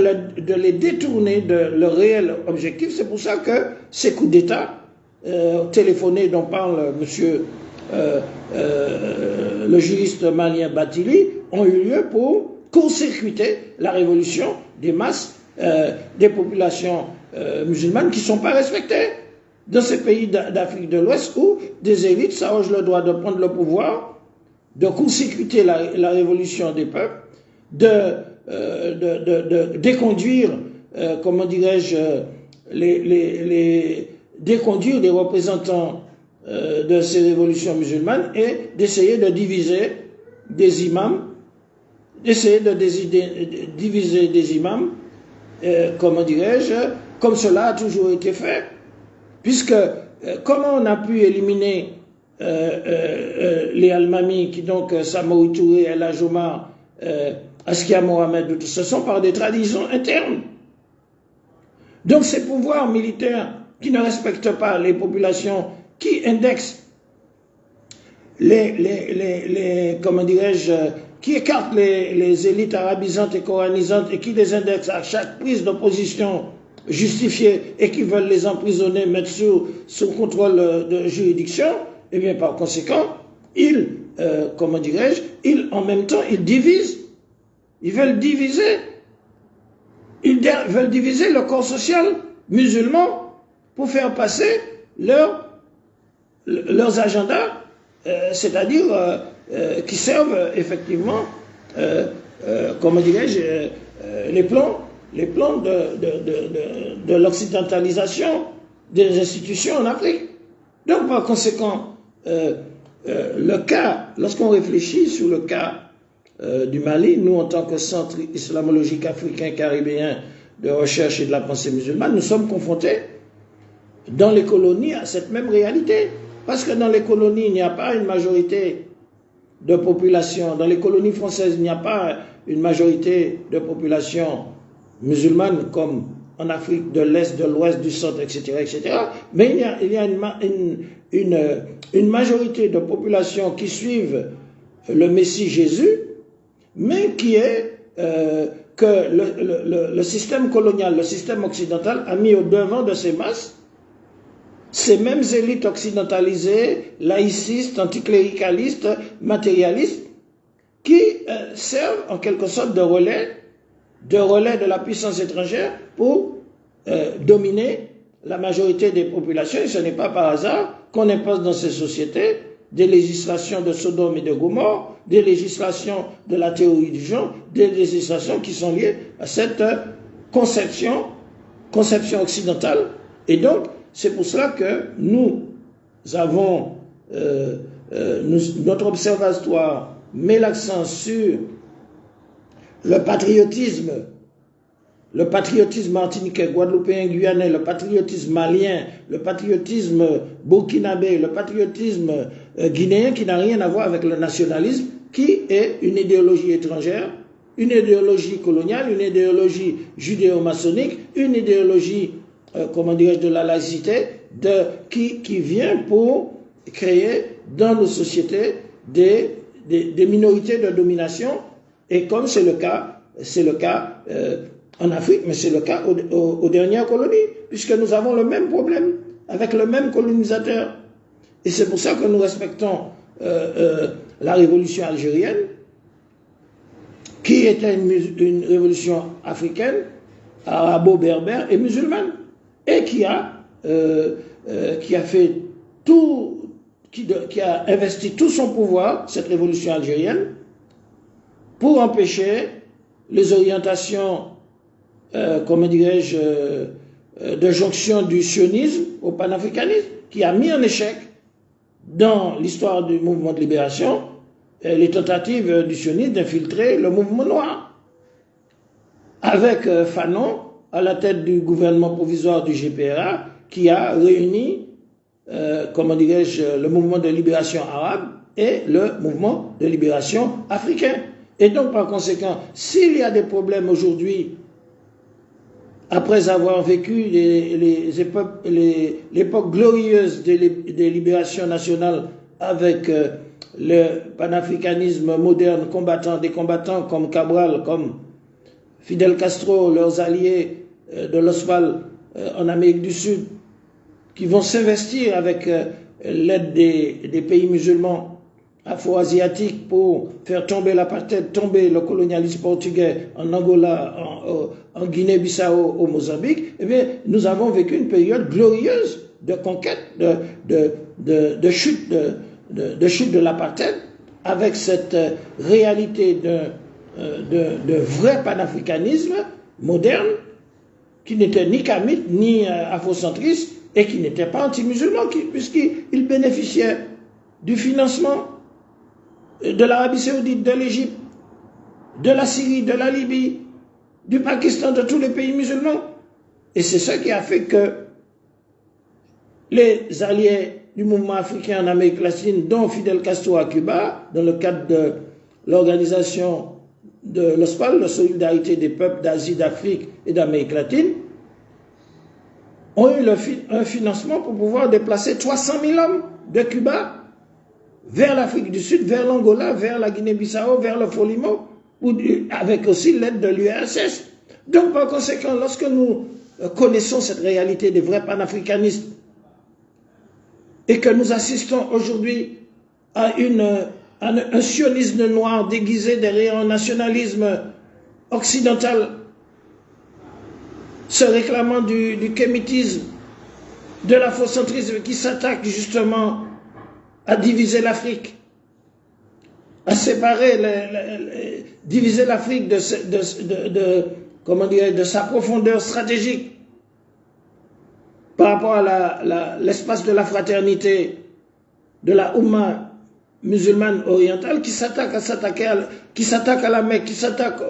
les détourner de leur réel objectif. C'est pour ça que ces coups d'État téléphonés dont parle monsieur le juriste malien Batili ont eu lieu pour court-circuiter la révolution des masses des populations musulmanes qui ne sont pas respectées dans ces pays d'Afrique de l'Ouest où des élites s'arrogent le droit de prendre le pouvoir, de court-circuiter la révolution des peuples, de déconduire, déconduire les représentants de ces révolutions musulmanes et d'essayer de diviser des imams, comme cela a toujours été fait. Puisque, comment on a pu éliminer les Almami, qui donc, Samori Touré, El Hadj Omar, Askia Mohamed, ce sont par des traditions internes. Donc ces pouvoirs militaires qui ne respectent pas les populations, qui indexent qui écartent les élites arabisantes et coranisantes et qui les indexent à chaque prise de position justifiée et qui veulent les emprisonner, mettre sous contrôle de juridiction, et bien par conséquent, en même temps, ils divisent. Ils veulent diviser le corps social musulman pour faire passer leurs agendas, c'est-à-dire qui servent effectivement, les plans de l'occidentalisation des institutions en Afrique. Donc par conséquent, lorsqu'on réfléchit sur le cas du Mali, nous en tant que centre islamologique africain caribéen de recherche et de la pensée musulmane, nous sommes confrontés dans les colonies à cette même réalité. Parce que dans les colonies, il n'y a pas une majorité de population. Dans les colonies françaises, il n'y a pas une majorité de population musulmane comme en Afrique de l'Est, de l'Ouest, du Centre, etc., etc. Mais il y a une majorité de populations qui suivent le Messie Jésus, mais qui est que le système colonial, le système occidental a mis au devant de ces masses ces mêmes élites occidentalisées, laïcistes, anticléricalistes, matérialistes, qui servent en quelque sorte de relais de la puissance étrangère pour dominer la majorité des populations. Et ce n'est pas par hasard qu'on impose dans ces sociétés des législations de Sodome et de Gomorrhe, des législations de la théorie du genre, des législations qui sont liées à cette conception occidentale. Et donc, c'est pour cela que nous avons, notre observatoire met l'accent sur le patriotisme martiniquais, guadeloupéen, guyanais, le patriotisme malien, le patriotisme burkinabé, le patriotisme guinéen qui n'a rien à voir avec le nationalisme, qui est une idéologie étrangère, une idéologie coloniale, une idéologie judéo-maçonnique, une idéologie, comment dirais-je, de la laïcité, qui vient pour créer dans nos sociétés des minorités de domination, et comme c'est le cas en Afrique, mais c'est le cas aux dernières colonies, puisque nous avons le même problème avec le même colonisateur. Et c'est pour ça que nous respectons la révolution algérienne, qui était une révolution africaine, arabo-berbère et musulmane, et qui a investi tout son pouvoir, cette révolution algérienne, pour empêcher les orientations, comment dirais-je, de jonction du sionisme au panafricanisme, qui a mis en échec dans l'histoire du mouvement de libération les tentatives du sionisme d'infiltrer le mouvement noir. Avec Fanon à la tête du gouvernement provisoire du GPRA, qui a réuni, comment dirais-je, le mouvement de libération arabe et le mouvement de libération africain. Et donc, par conséquent, s'il y a des problèmes aujourd'hui, après avoir vécu l'époque glorieuse des libérations nationales avec le panafricanisme moderne combattant, des combattants comme Cabral, comme Fidel Castro, leurs alliés de l'OSPAL en Amérique du Sud, qui vont s'investir avec l'aide des pays musulmans afro-asiatiques pour faire tomber l'apartheid, tomber le colonialisme portugais en Angola, en Guinée-Bissau, au Mozambique, eh bien, nous avons vécu une période glorieuse de conquête, de chute de l'apartheid, avec cette réalité de vrai panafricanisme moderne, qui n'était ni kamite, ni afrocentriste, et qui n'était pas anti-musulman, puisqu'il bénéficiait du financement de l'Arabie Saoudite, de l'Égypte, de la Syrie, de la Libye, du Pakistan, de tous les pays musulmans. Et c'est ça qui a fait que les alliés du mouvement africain en Amérique latine, dont Fidel Castro à Cuba, dans le cadre de l'organisation de l'OSPAL, la solidarité des peuples d'Asie, d'Afrique et d'Amérique latine, ont eu un financement pour pouvoir déplacer 300 000 hommes de Cuba vers l'Afrique du Sud, vers l'Angola, vers la Guinée-Bissau, vers le Frelimo, avec aussi l'aide de l'URSS. Donc, par conséquent, lorsque nous connaissons cette réalité des vrais panafricanistes et que nous assistons aujourd'hui à un sionisme noir déguisé derrière un nationalisme occidental, se réclamant du kémitisme, de l'afrocentrisme qui s'attaque justement à diviser l'Afrique, à séparer, diviser l'Afrique de sa profondeur stratégique par rapport à l'espace de la fraternité, de la Oumma musulmane orientale qui s'attaque à la Mecque, qui s'attaque,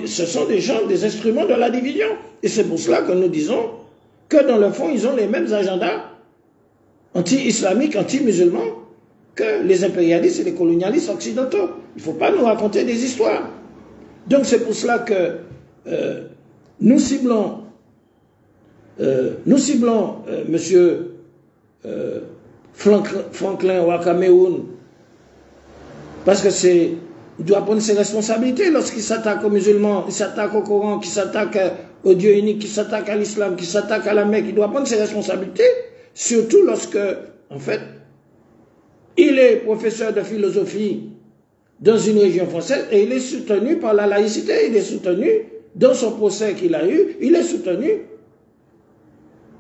ce sont des instruments de la division. Et c'est pour cela que nous disons que dans le fond, ils ont les mêmes agendas anti-islamiques, anti-musulmans que les impérialistes et les colonialistes occidentaux. Il ne faut pas nous raconter des histoires. Donc c'est pour cela que nous ciblons monsieur Franklin Wakameoun, parce que c'est il doit prendre ses responsabilités lorsqu'il s'attaque aux musulmans, il s'attaque au Coran, qu'il s'attaque au Dieu unique, qu'il s'attaque à l'islam, qu'il s'attaque à la Mecque. Il doit prendre ses responsabilités, surtout lorsque, en fait, il est professeur de philosophie dans une région française et il est soutenu par la laïcité, il est soutenu dans son procès qu'il a eu, il est soutenu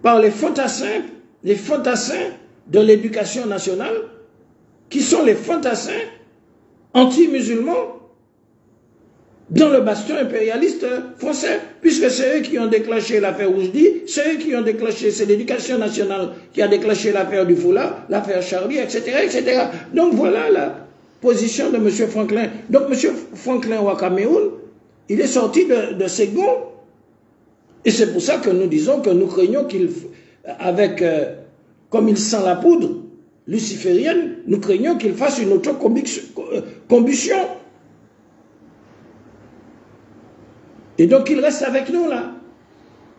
par les fantassins de l'éducation nationale, qui sont les fantassins anti-musulmans dans le bastion impérialiste français, puisque c'est eux qui ont déclenché l'affaire Oujdi, c'est eux qui ont déclenché, c'est l'éducation nationale qui a déclenché l'affaire du Foulard, l'affaire Charlie, etc., etc. Donc voilà la position de M. Franklin. Donc M. Franklin Wakameoun, il est sorti de ses gonds, et c'est pour ça que nous disons que nous craignons qu'il, comme il sent la poudre luciférienne, nous craignons qu'il fasse une autocombustion. Et donc il reste avec nous là,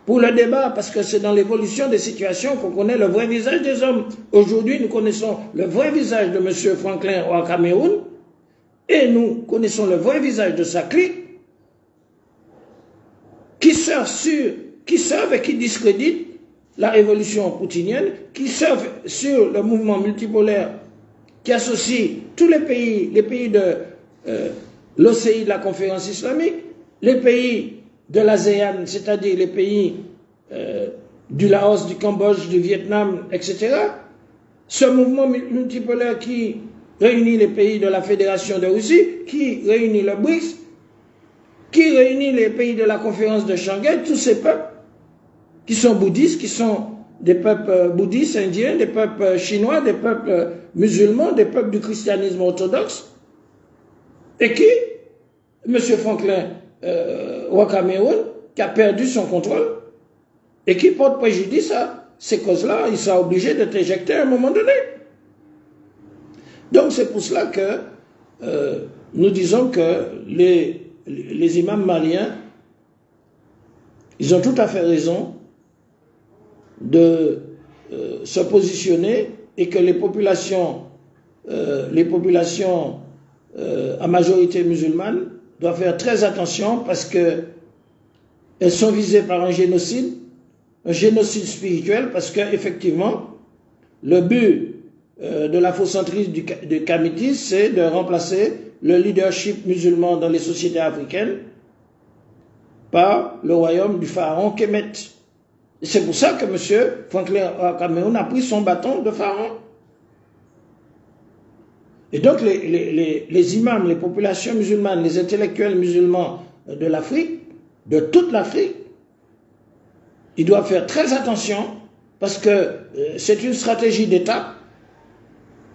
pour le débat, parce que c'est dans l'évolution des situations qu'on connaît le vrai visage des hommes. Aujourd'hui, nous connaissons le vrai visage de M. Franklin Wakameoun, et nous connaissons le vrai visage de sa clique, qui servent et qui discréditent la révolution poutinienne, qui servent sur le mouvement multipolaire, qui associe tous les pays de l'OCI, de la conférence islamique, les pays de l'ASEAN, c'est-à-dire les pays du Laos, du Cambodge, du Vietnam, etc. Ce mouvement multipolaire qui réunit les pays de la Fédération de Russie, qui réunit le BRICS, qui réunit les pays de la conférence de Shanghai, tous ces peuples qui sont bouddhistes, qui sont des peuples bouddhistes indiens, des peuples chinois, des peuples musulmans, des peuples du christianisme orthodoxe, et qui, M. Franklin Wakameoun, qui a perdu son contrôle, et qui porte préjudice à ces causes-là, il sera obligé d'être éjecté à un moment donné. Donc c'est pour cela que nous disons que les imams maliens, ils ont tout à fait raison de se positionner, et que les populations à majorité musulmane doivent faire très attention, parce qu'elles sont visées par un génocide spirituel, parce qu'effectivement, le but de l'afrocentrisme du kamitisme, c'est de remplacer le leadership musulman dans les sociétés africaines par le royaume du pharaon Kemet. Et c'est pour ça que M. Franklin Wakameoun a pris son bâton de pharaon. Et donc les imams, les populations musulmanes, les intellectuels musulmans de l'Afrique, de toute l'Afrique, ils doivent faire très attention, parce que c'est une stratégie d'État.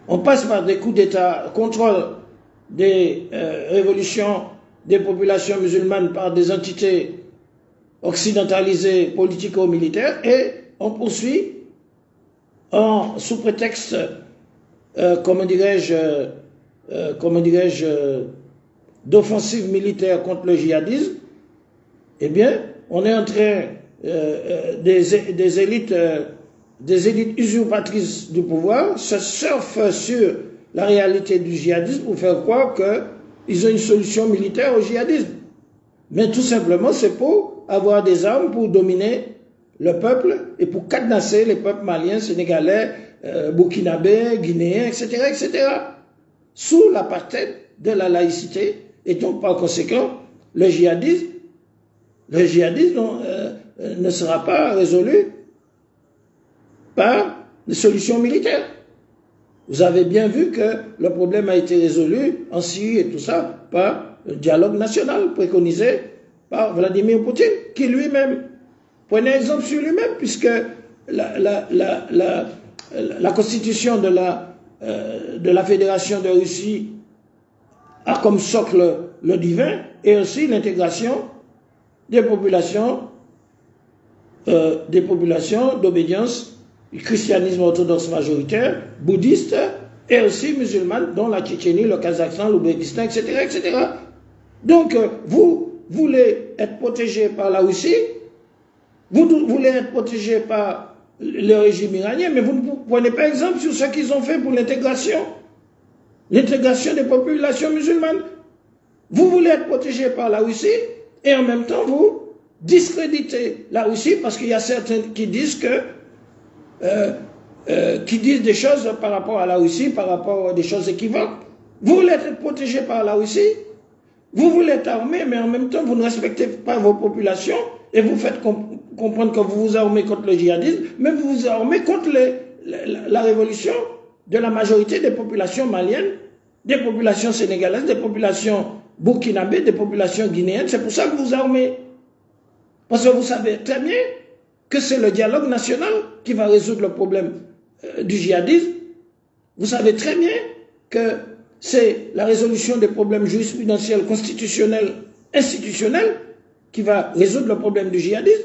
On passe par des coups d'État, contrôle des révolutions des populations musulmanes par des entités occidentalisées politico-militaires, et on poursuit sous prétexte, comment dirais-je, d'offensive militaire contre le djihadisme. Eh bien, on est en train des élites usurpatrices du pouvoir se surfent sur la réalité du djihadisme pour faire croire qu'ils ont une solution militaire au djihadisme. Mais tout simplement, c'est pour avoir des armes pour dominer le peuple et pour cadenasser les peuples maliens, sénégalais, burkinabés, guinéens, etc., etc., sous l'apartheid de la laïcité. Et donc, par conséquent, le djihadisme ne sera pas résolu par des solutions militaires. Vous avez bien vu que le problème a été résolu en Syrie et tout ça par le dialogue national préconisé par Vladimir Poutine, qui lui-même prenait exemple sur lui-même, puisque la constitution de la Fédération de Russie a comme socle le divin, et aussi l'intégration des populations d'obédience du christianisme orthodoxe majoritaire, bouddhiste, et aussi musulmane, dont la Tchétchénie, le Kazakhstan, l'Ouzbékistan, etc., etc. Donc, vous voulez être protégé par la Russie, vous voulez être protégé par le régime iranien, mais vous ne prenez pas exemple sur ce qu'ils ont fait pour l'intégration des populations musulmanes. Vous voulez être protégé par la Russie et en même temps vous discréditez la Russie parce qu'il y a certains qui disent qui disent des choses par rapport à la Russie, par rapport à des choses équivoques. Vous voulez être protégé par la Russie, vous voulez être armé, mais en même temps vous ne respectez pas vos populations et vous faites comprendre que vous vous armez contre le djihadisme, mais vous vous armez contre la révolution de la majorité des populations maliennes, des populations sénégalaises, des populations burkinabées, des populations guinéennes. C'est pour ça que vous vous armez. Parce que vous savez très bien que c'est le dialogue national qui va résoudre le problème du djihadisme. Vous savez très bien que c'est la résolution des problèmes jurisprudentiels, constitutionnels, institutionnels qui va résoudre le problème du djihadisme.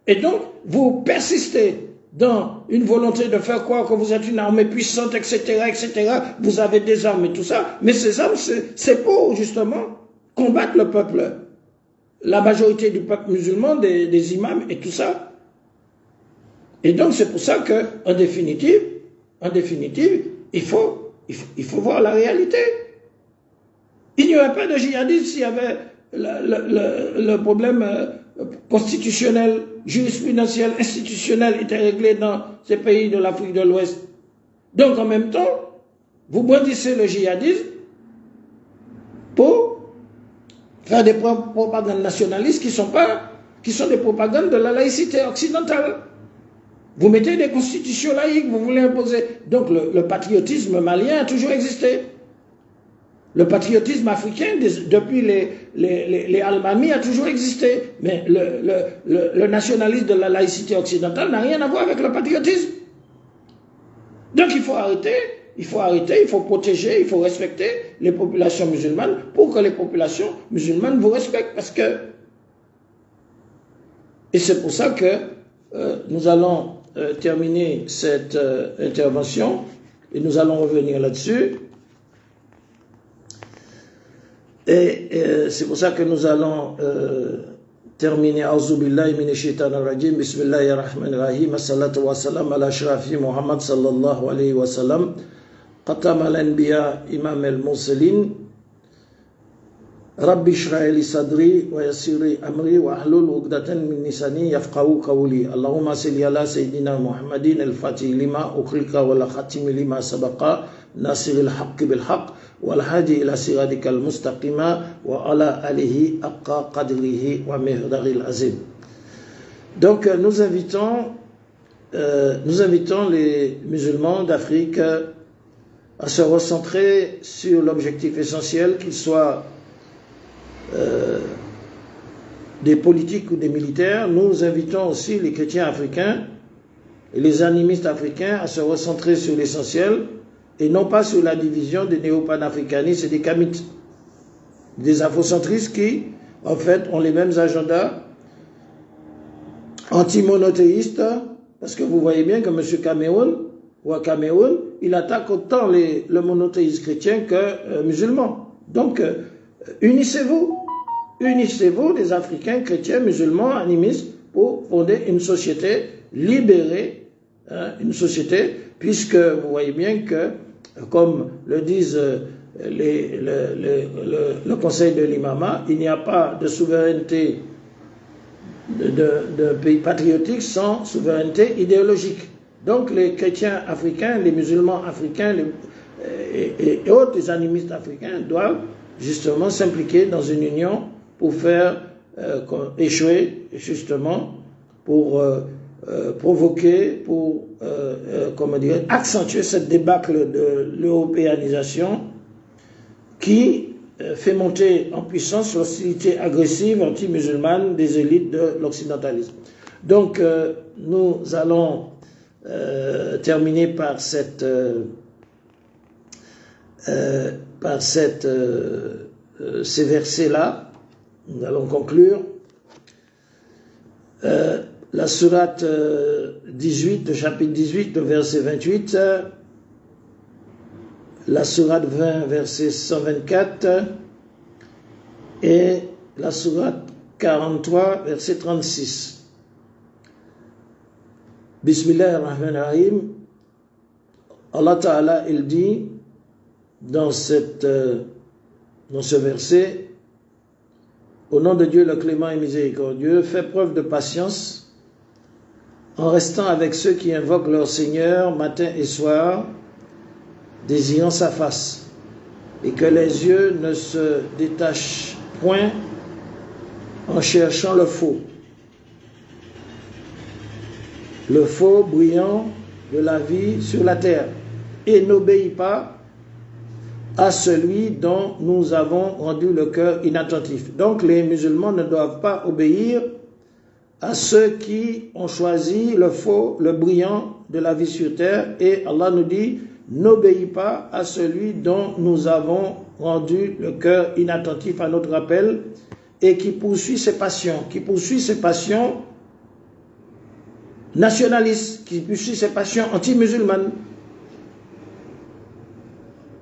Et donc, vous persistez dans une volonté de faire croire que vous êtes une armée puissante, etc., etc. Vous avez des armes et tout ça. Mais ces armes, c'est pour, justement, combattre le peuple. La majorité du peuple musulman, des imams et tout ça. Et donc, c'est pour ça qu'en définitive, il faut voir la réalité. Il n'y aurait pas de djihadisme s'il y avait le problème constitutionnel, jurisprudentiel, institutionnel était réglé dans ces pays de l'Afrique de l'Ouest. Donc, en même temps, vous brandissez le djihadisme pour faire des propagandes nationalistes qui sont des propagandes de la laïcité occidentale. Vous mettez des constitutions laïques, vous voulez imposer. Donc le patriotisme malien a toujours existé. Le patriotisme africain, depuis les Almamis, a toujours existé. Mais le nationalisme de la laïcité occidentale n'a rien à voir avec le patriotisme. Donc il faut arrêter, il faut protéger, il faut respecter les populations musulmanes pour que les populations musulmanes vous respectent. Et c'est pour ça que nous allons terminer cette intervention et nous allons revenir là-dessus. Et c'est pour ça que nous allons terminer. A'udhu billahi minash shaitanir rajim. Bismillahir rahmanir rahim. Assalatu wassalam ala ashrafi Muhammad sallallahu alayhi wa sallam. Qatam al-anbiya imam al-mursalin. Rabbi shrah li sadri wa yassir li amri wa ahlul 'uqdatan min lisani yafqahu qawli. Allahumma salli ala sayidina Muhammadin al-fatih lima ukhliqa wal khatim lima sabaqa nasir al-haqq bil haqq wal hadi ila siratika al-mustaqima wa ala alihi haqqa qadrihi wa miqdaril azim. Donc nous invitons les musulmans d'Afrique à se recentrer sur l'objectif essentiel, qu'il soit des politiques ou des militaires. Nous invitons aussi les chrétiens africains et les animistes africains à se recentrer sur l'essentiel et non pas sur la division des néo-panafricanistes et des kamites, des afrocentristes qui, en fait, ont les mêmes agendas anti-monothéistes, parce que vous voyez bien que M. Cameroun, il attaque autant le monothéisme chrétien que musulman. Donc, unissez-vous, les Africains, chrétiens, musulmans, animistes, pour fonder une société libérée, une société, puisque vous voyez bien que, comme le disent le Conseil de l'imama, il n'y a pas de souveraineté de pays patriotique sans souveraineté idéologique. Donc les chrétiens africains, les musulmans africains et autres, les animistes africains doivent justement s'impliquer dans une union pour faire échouer, justement, pour provoquer, pour accentuer cette débâcle de l'européanisation qui fait monter en puissance l'hostilité agressive anti-musulmane des élites de l'occidentalisme. Donc nous allons terminer par ces versets-là. Nous allons conclure. La sourate 18, le chapitre 18, le verset 28, la sourate 20, verset 124, et la sourate 43, verset 36. Bismillahirrahmanirrahim. Allah Ta'ala, il dit dans ce verset: au nom de Dieu le clément et miséricordieux, fais preuve de patience en restant avec ceux qui invoquent leur Seigneur matin et soir, désirant sa face, et que les yeux ne se détachent point en cherchant le faux brillant de la vie sur la terre, et n'obéit pas à celui dont nous avons rendu le cœur inattentif. Donc les musulmans ne doivent pas obéir à ceux qui ont choisi le faux, le brillant de la vie sur terre, et Allah nous dit, n'obéis pas à celui dont nous avons rendu le cœur inattentif à notre appel, et qui poursuit ses passions, nationalistes, qui poursuit ses passions anti-musulmanes.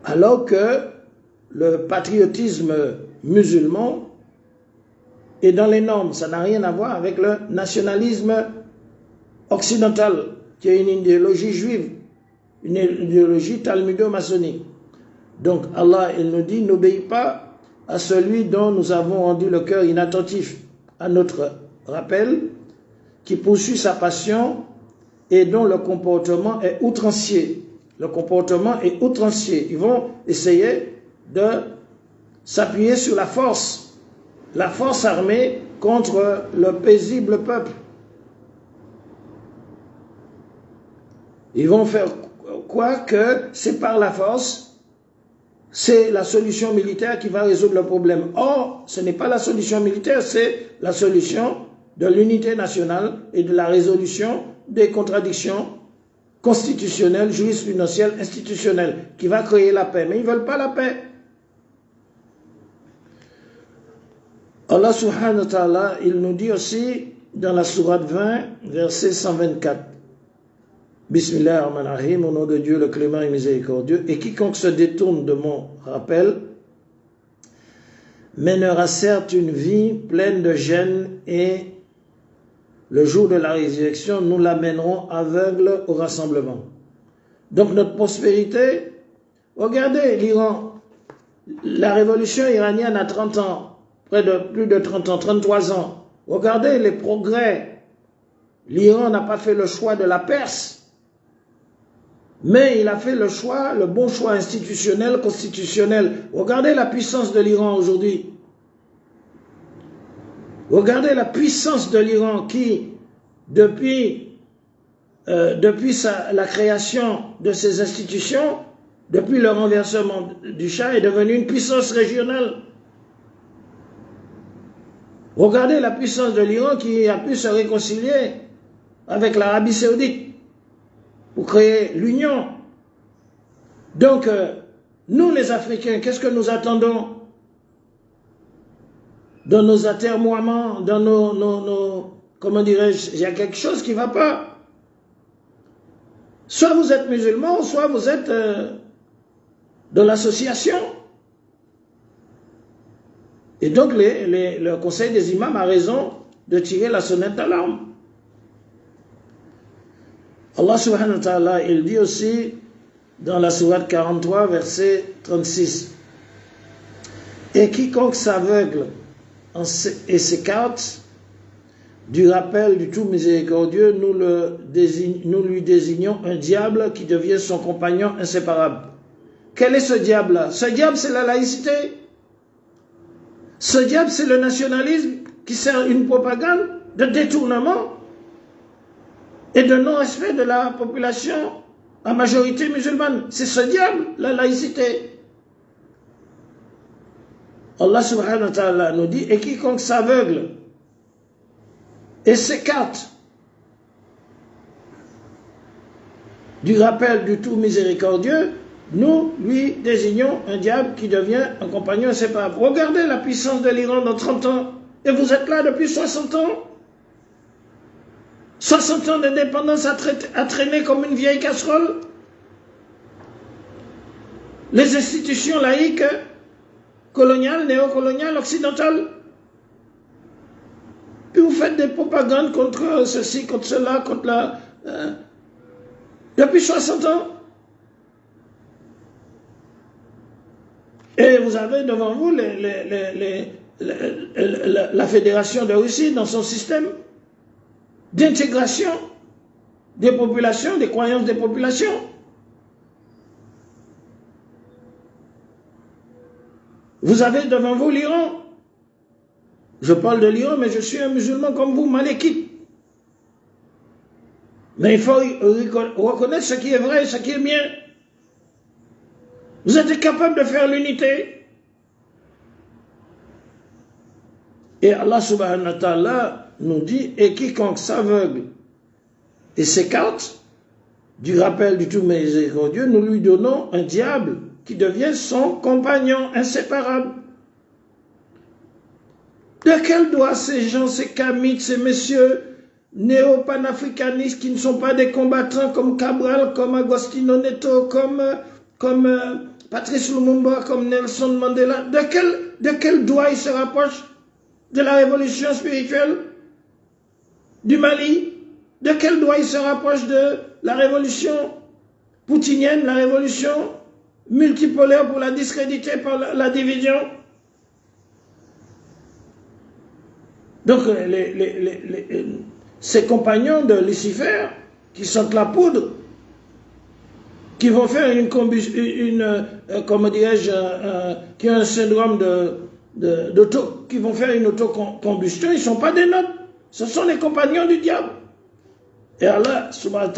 Alors que le patriotisme musulman est dans les normes, ça n'a rien à voir avec le nationalisme occidental, qui est une idéologie juive, une idéologie talmudo-maçonnique. Donc Allah, il nous dit, n'obéis pas à celui dont nous avons rendu le cœur inattentif à notre rappel, qui poursuit sa passion et dont le comportement est outrancier. Le comportement est outrancier. Ils vont essayer de s'appuyer sur la force armée contre le paisible peuple. Ils vont faire quoi que c'est par la force, c'est la solution militaire qui va résoudre le problème. Or, ce n'est pas la solution militaire, c'est la solution de l'unité nationale et de la résolution des contradictions constitutionnelles, jurisprudentielles, institutionnelles, qui va créer la paix. Mais ils ne veulent pas la paix. Allah subhanahu wa ta'ala, il nous dit aussi dans la sourate 20, verset 124, Bismillahirrahmanirrahim, au nom de Dieu le clément et miséricordieux, et quiconque se détourne de mon rappel mènera certes une vie pleine de gêne, et le jour de la résurrection, nous l'amènerons aveugle au rassemblement. Donc notre prospérité, regardez l'Iran, la révolution iranienne a 30 ans, plus de 30 ans, 33 ans. Regardez les progrès. L'Iran n'a pas fait le choix de la Perse, mais il a fait le bon choix institutionnel, constitutionnel. Regardez la puissance de l'Iran aujourd'hui. Regardez la puissance de l'Iran qui, depuis la création de ces institutions, depuis le renversement du Shah, est devenue une puissance régionale. Regardez la puissance de l'Iran qui a pu se réconcilier avec l'Arabie Saoudite pour créer l'union. Donc, nous les Africains, qu'est-ce que nous attendons dans nos atermoiements, dans nos comment dirais-je, il y a quelque chose qui ne va pas. Soit vous êtes musulman, soit vous êtes dans l'association. Et donc le conseil des imams a raison de tirer la sonnette d'alarme. Allah subhanahu wa ta'ala, il dit aussi dans la sourate 43, verset 36, et quiconque s'aveugle et s'écarte du rappel du tout miséricordieux, nous lui désignons un diable qui devient son compagnon inséparable. Quel est ce diable-là? Ce diable, c'est la laïcité. Ce diable, c'est le nationalisme qui sert une propagande de détournement et de non-respect de la population à majorité musulmane. C'est ce diable, la laïcité. Allah subhanahu wa ta'ala nous dit, et quiconque s'aveugle et s'écarte du rappel du tout miséricordieux, nous lui désignons un diable qui devient un compagnon inséparable. Regardez la puissance de l'Iran dans 30 ans, et vous êtes là depuis 60 ans. 60 ans d'indépendance à traîner comme une vieille casserole. Les institutions laïques, coloniales, néocoloniales, occidentales. Puis vous faites des propagandes contre ceci, contre cela, contre la... depuis 60 ans. Et vous avez devant vous la Fédération de Russie dans son système d'intégration des populations, des croyances des populations. Vous avez devant vous l'Iran. Je parle de l'Iran, mais je suis un musulman comme vous, malékite. Mais il faut reconnaître ce qui est vrai et ce qui est bien. Vous êtes capable de faire l'unité. Et Allah subhanahu wa ta'ala nous dit, et quiconque s'aveugle et s'écarte du rappel du tout miséricordieux, nous lui donnons un diable qui devient son compagnon inséparable. De quel droit ces gens, ces kamites, ces messieurs néo-panafricanistes qui ne sont pas des combattants comme Cabral, comme Agostinho Neto, comme Patrice Lumumba, comme Nelson Mandela, de quel droit ils se rapprochent de la révolution spirituelle du Mali? De quel droit ils se rapprochent de la révolution poutinienne, la révolution multipolaire pour la discréditer par la division? Donc, ces compagnons de Lucifer, qui sentent la poudre, qui vont faire comment dirais-je, qui a un syndrome qui vont faire une autocombustion, ils ne sont pas des nôtres. Ce sont les compagnons du diable. Et Allah, subhanahu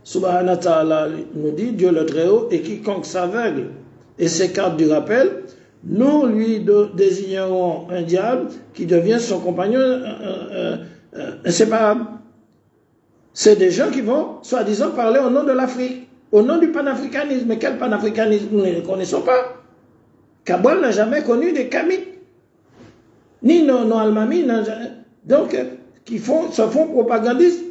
wa ta'ala, nous dit, Dieu le Très-Haut, et quiconque s'aveugle et s'écarte du rappel, nous lui désignerons un diable qui devient son compagnon inséparable. C'est des gens qui vont, soi-disant, parler au nom de l'Afrique, au nom du panafricanisme. Mais quel panafricanisme? Nous ne le connaissons pas. Cabral n'a jamais connu des Kamites, ni nos Almami, donc, qui se font propagandistes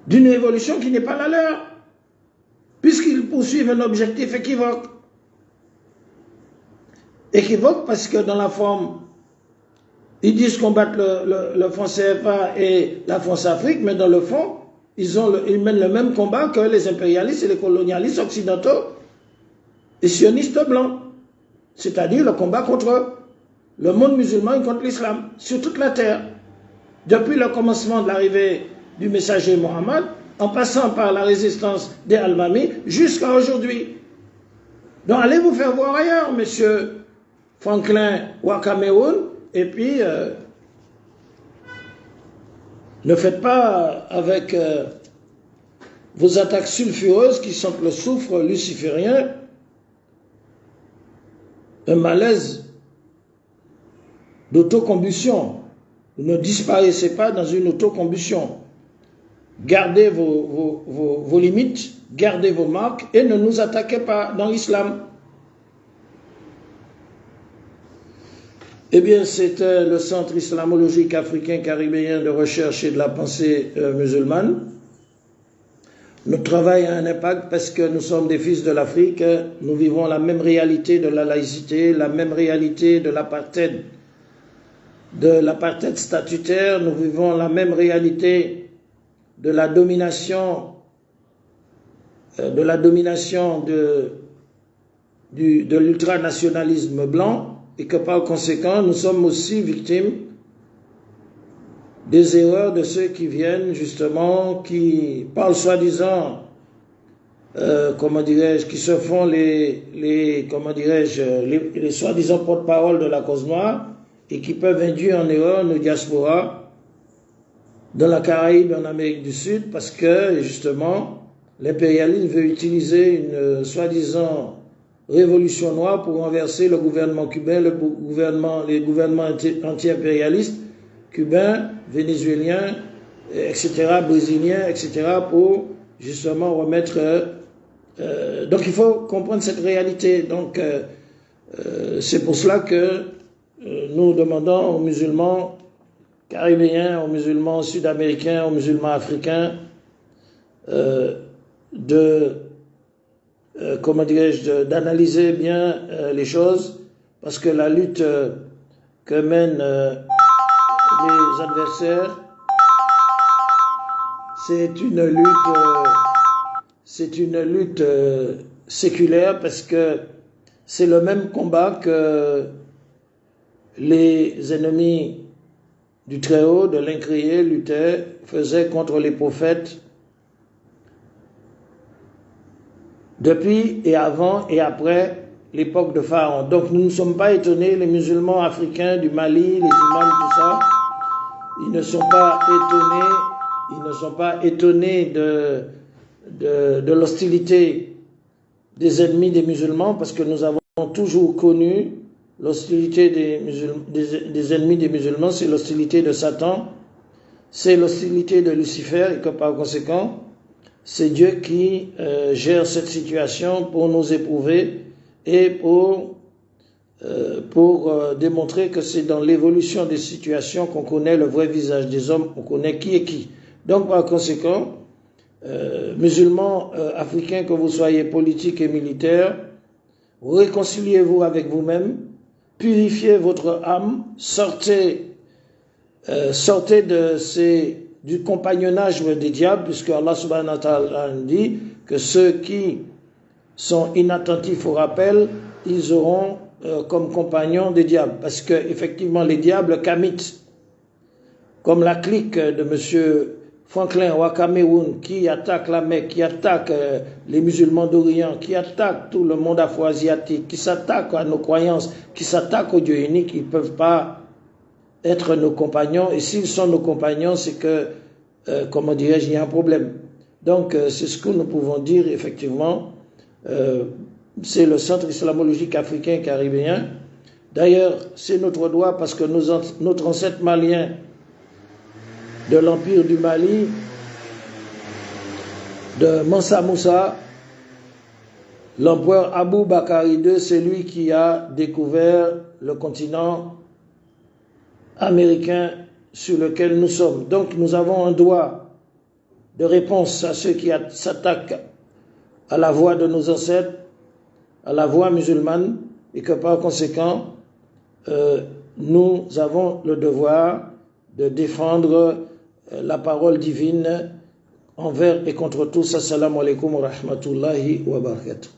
d'une évolution qui n'est pas la leur, puisqu'ils poursuivent un objectif équivoque. Équivoque parce que dans la forme, ils disent combattre le franc CFA et la France-Afrique, mais dans le fond, ils mènent le même combat que les impérialistes et les colonialistes occidentaux et sionistes blancs. C'est-à-dire le combat contre le monde musulman et contre l'islam, sur toute la terre. Depuis le commencement de l'arrivée du messager Mohammed, en passant par la résistance des Almami, jusqu'à aujourd'hui. Donc allez vous faire voir ailleurs, monsieur Franklin Wakameoun, et puis ne faites pas avec vos attaques sulfureuses qui sentent le soufre luciférien un malaise d'autocombustion. Vous ne disparaissez pas dans une autocombustion. Gardez vos limites, gardez vos marques et ne nous attaquez pas dans l'islam. Eh bien, c'était le Centre islamologique africain caribéen de recherche et de la pensée musulmane. Notre travail a un impact parce que nous sommes des fils de l'Afrique. Nous vivons la même réalité de la laïcité, la même réalité de l'apartheid statutaire. Nous vivons la même réalité de la domination de l'ultranationalisme blanc, et que par conséquent, nous sommes aussi victimes des erreurs de ceux qui viennent justement, qui parlent soi-disant, qui se font les soi-disant porte-parole de la cause noire, et qui peuvent induire en erreur nos diasporas dans la Caraïbe et en Amérique du Sud, parce que justement, l'impérialisme veut utiliser une soi-disant révolution noire pour renverser le gouvernement cubain, les gouvernements anti-impérialistes cubains, vénézuéliens, etc., brésiliens, etc., pour justement remettre... donc il faut comprendre cette réalité. Donc c'est pour cela que nous demandons aux musulmans caribéens, aux musulmans sud-américains, aux musulmans africains d'analyser bien les choses, parce que la lutte que mènent les adversaires, c'est une lutte séculaire, parce que c'est le même combat que les ennemis du Très-Haut, de l'incrié, luttaient, faisaient contre les prophètes depuis et avant et après l'époque de Pharaon. Donc nous ne sommes pas étonnés, les musulmans africains du Mali, les imams, tout ça, ils ne sont pas étonnés de l'hostilité des ennemis des musulmans, parce que nous avons toujours connu l'hostilité des ennemis des musulmans, c'est l'hostilité de Satan, c'est l'hostilité de Lucifer, et que par conséquent, c'est Dieu qui gère cette situation pour nous éprouver et pour démontrer que c'est dans l'évolution des situations qu'on connaît le vrai visage des hommes, on connaît qui est qui. Donc par conséquent, musulmans africains, que vous soyez politiques et militaires, réconciliez-vous avec vous-même, purifiez votre âme, sortez du compagnonnage des diables, puisque Allah subhanahu wa ta'ala dit que ceux qui sont inattentifs au rappel, ils auront comme compagnons des diables, parce que effectivement les diables kamitent, comme la clique de monsieur Franklin au Cameroun, qui attaque la Mecque, qui attaque les musulmans d'Orient, qui attaque tout le monde afro-asiatique, qui s'attaque à nos croyances, qui s'attaque au Dieu unique, ils ne peuvent pas être nos compagnons. Et s'ils sont nos compagnons, c'est que, comment dirais-je, il y a un problème. Donc, c'est ce que nous pouvons dire, effectivement. C'est le Centre islamologique africain caribéen. D'ailleurs, c'est notre droit, parce que notre ancêtre malien de l'Empire du Mali, de Mansa Moussa, l'empereur Abou Bakari II, c'est lui qui a découvert le continent américain sur lequel nous sommes. Donc nous avons un droit de réponse à ceux qui s'attaquent à la voie de nos ancêtres, à la voie musulmane, et que par conséquent, nous avons le devoir de défendre la parole divine envers et contre tous. Assalamu alaikum wa rahmatullahi wa barakatuh.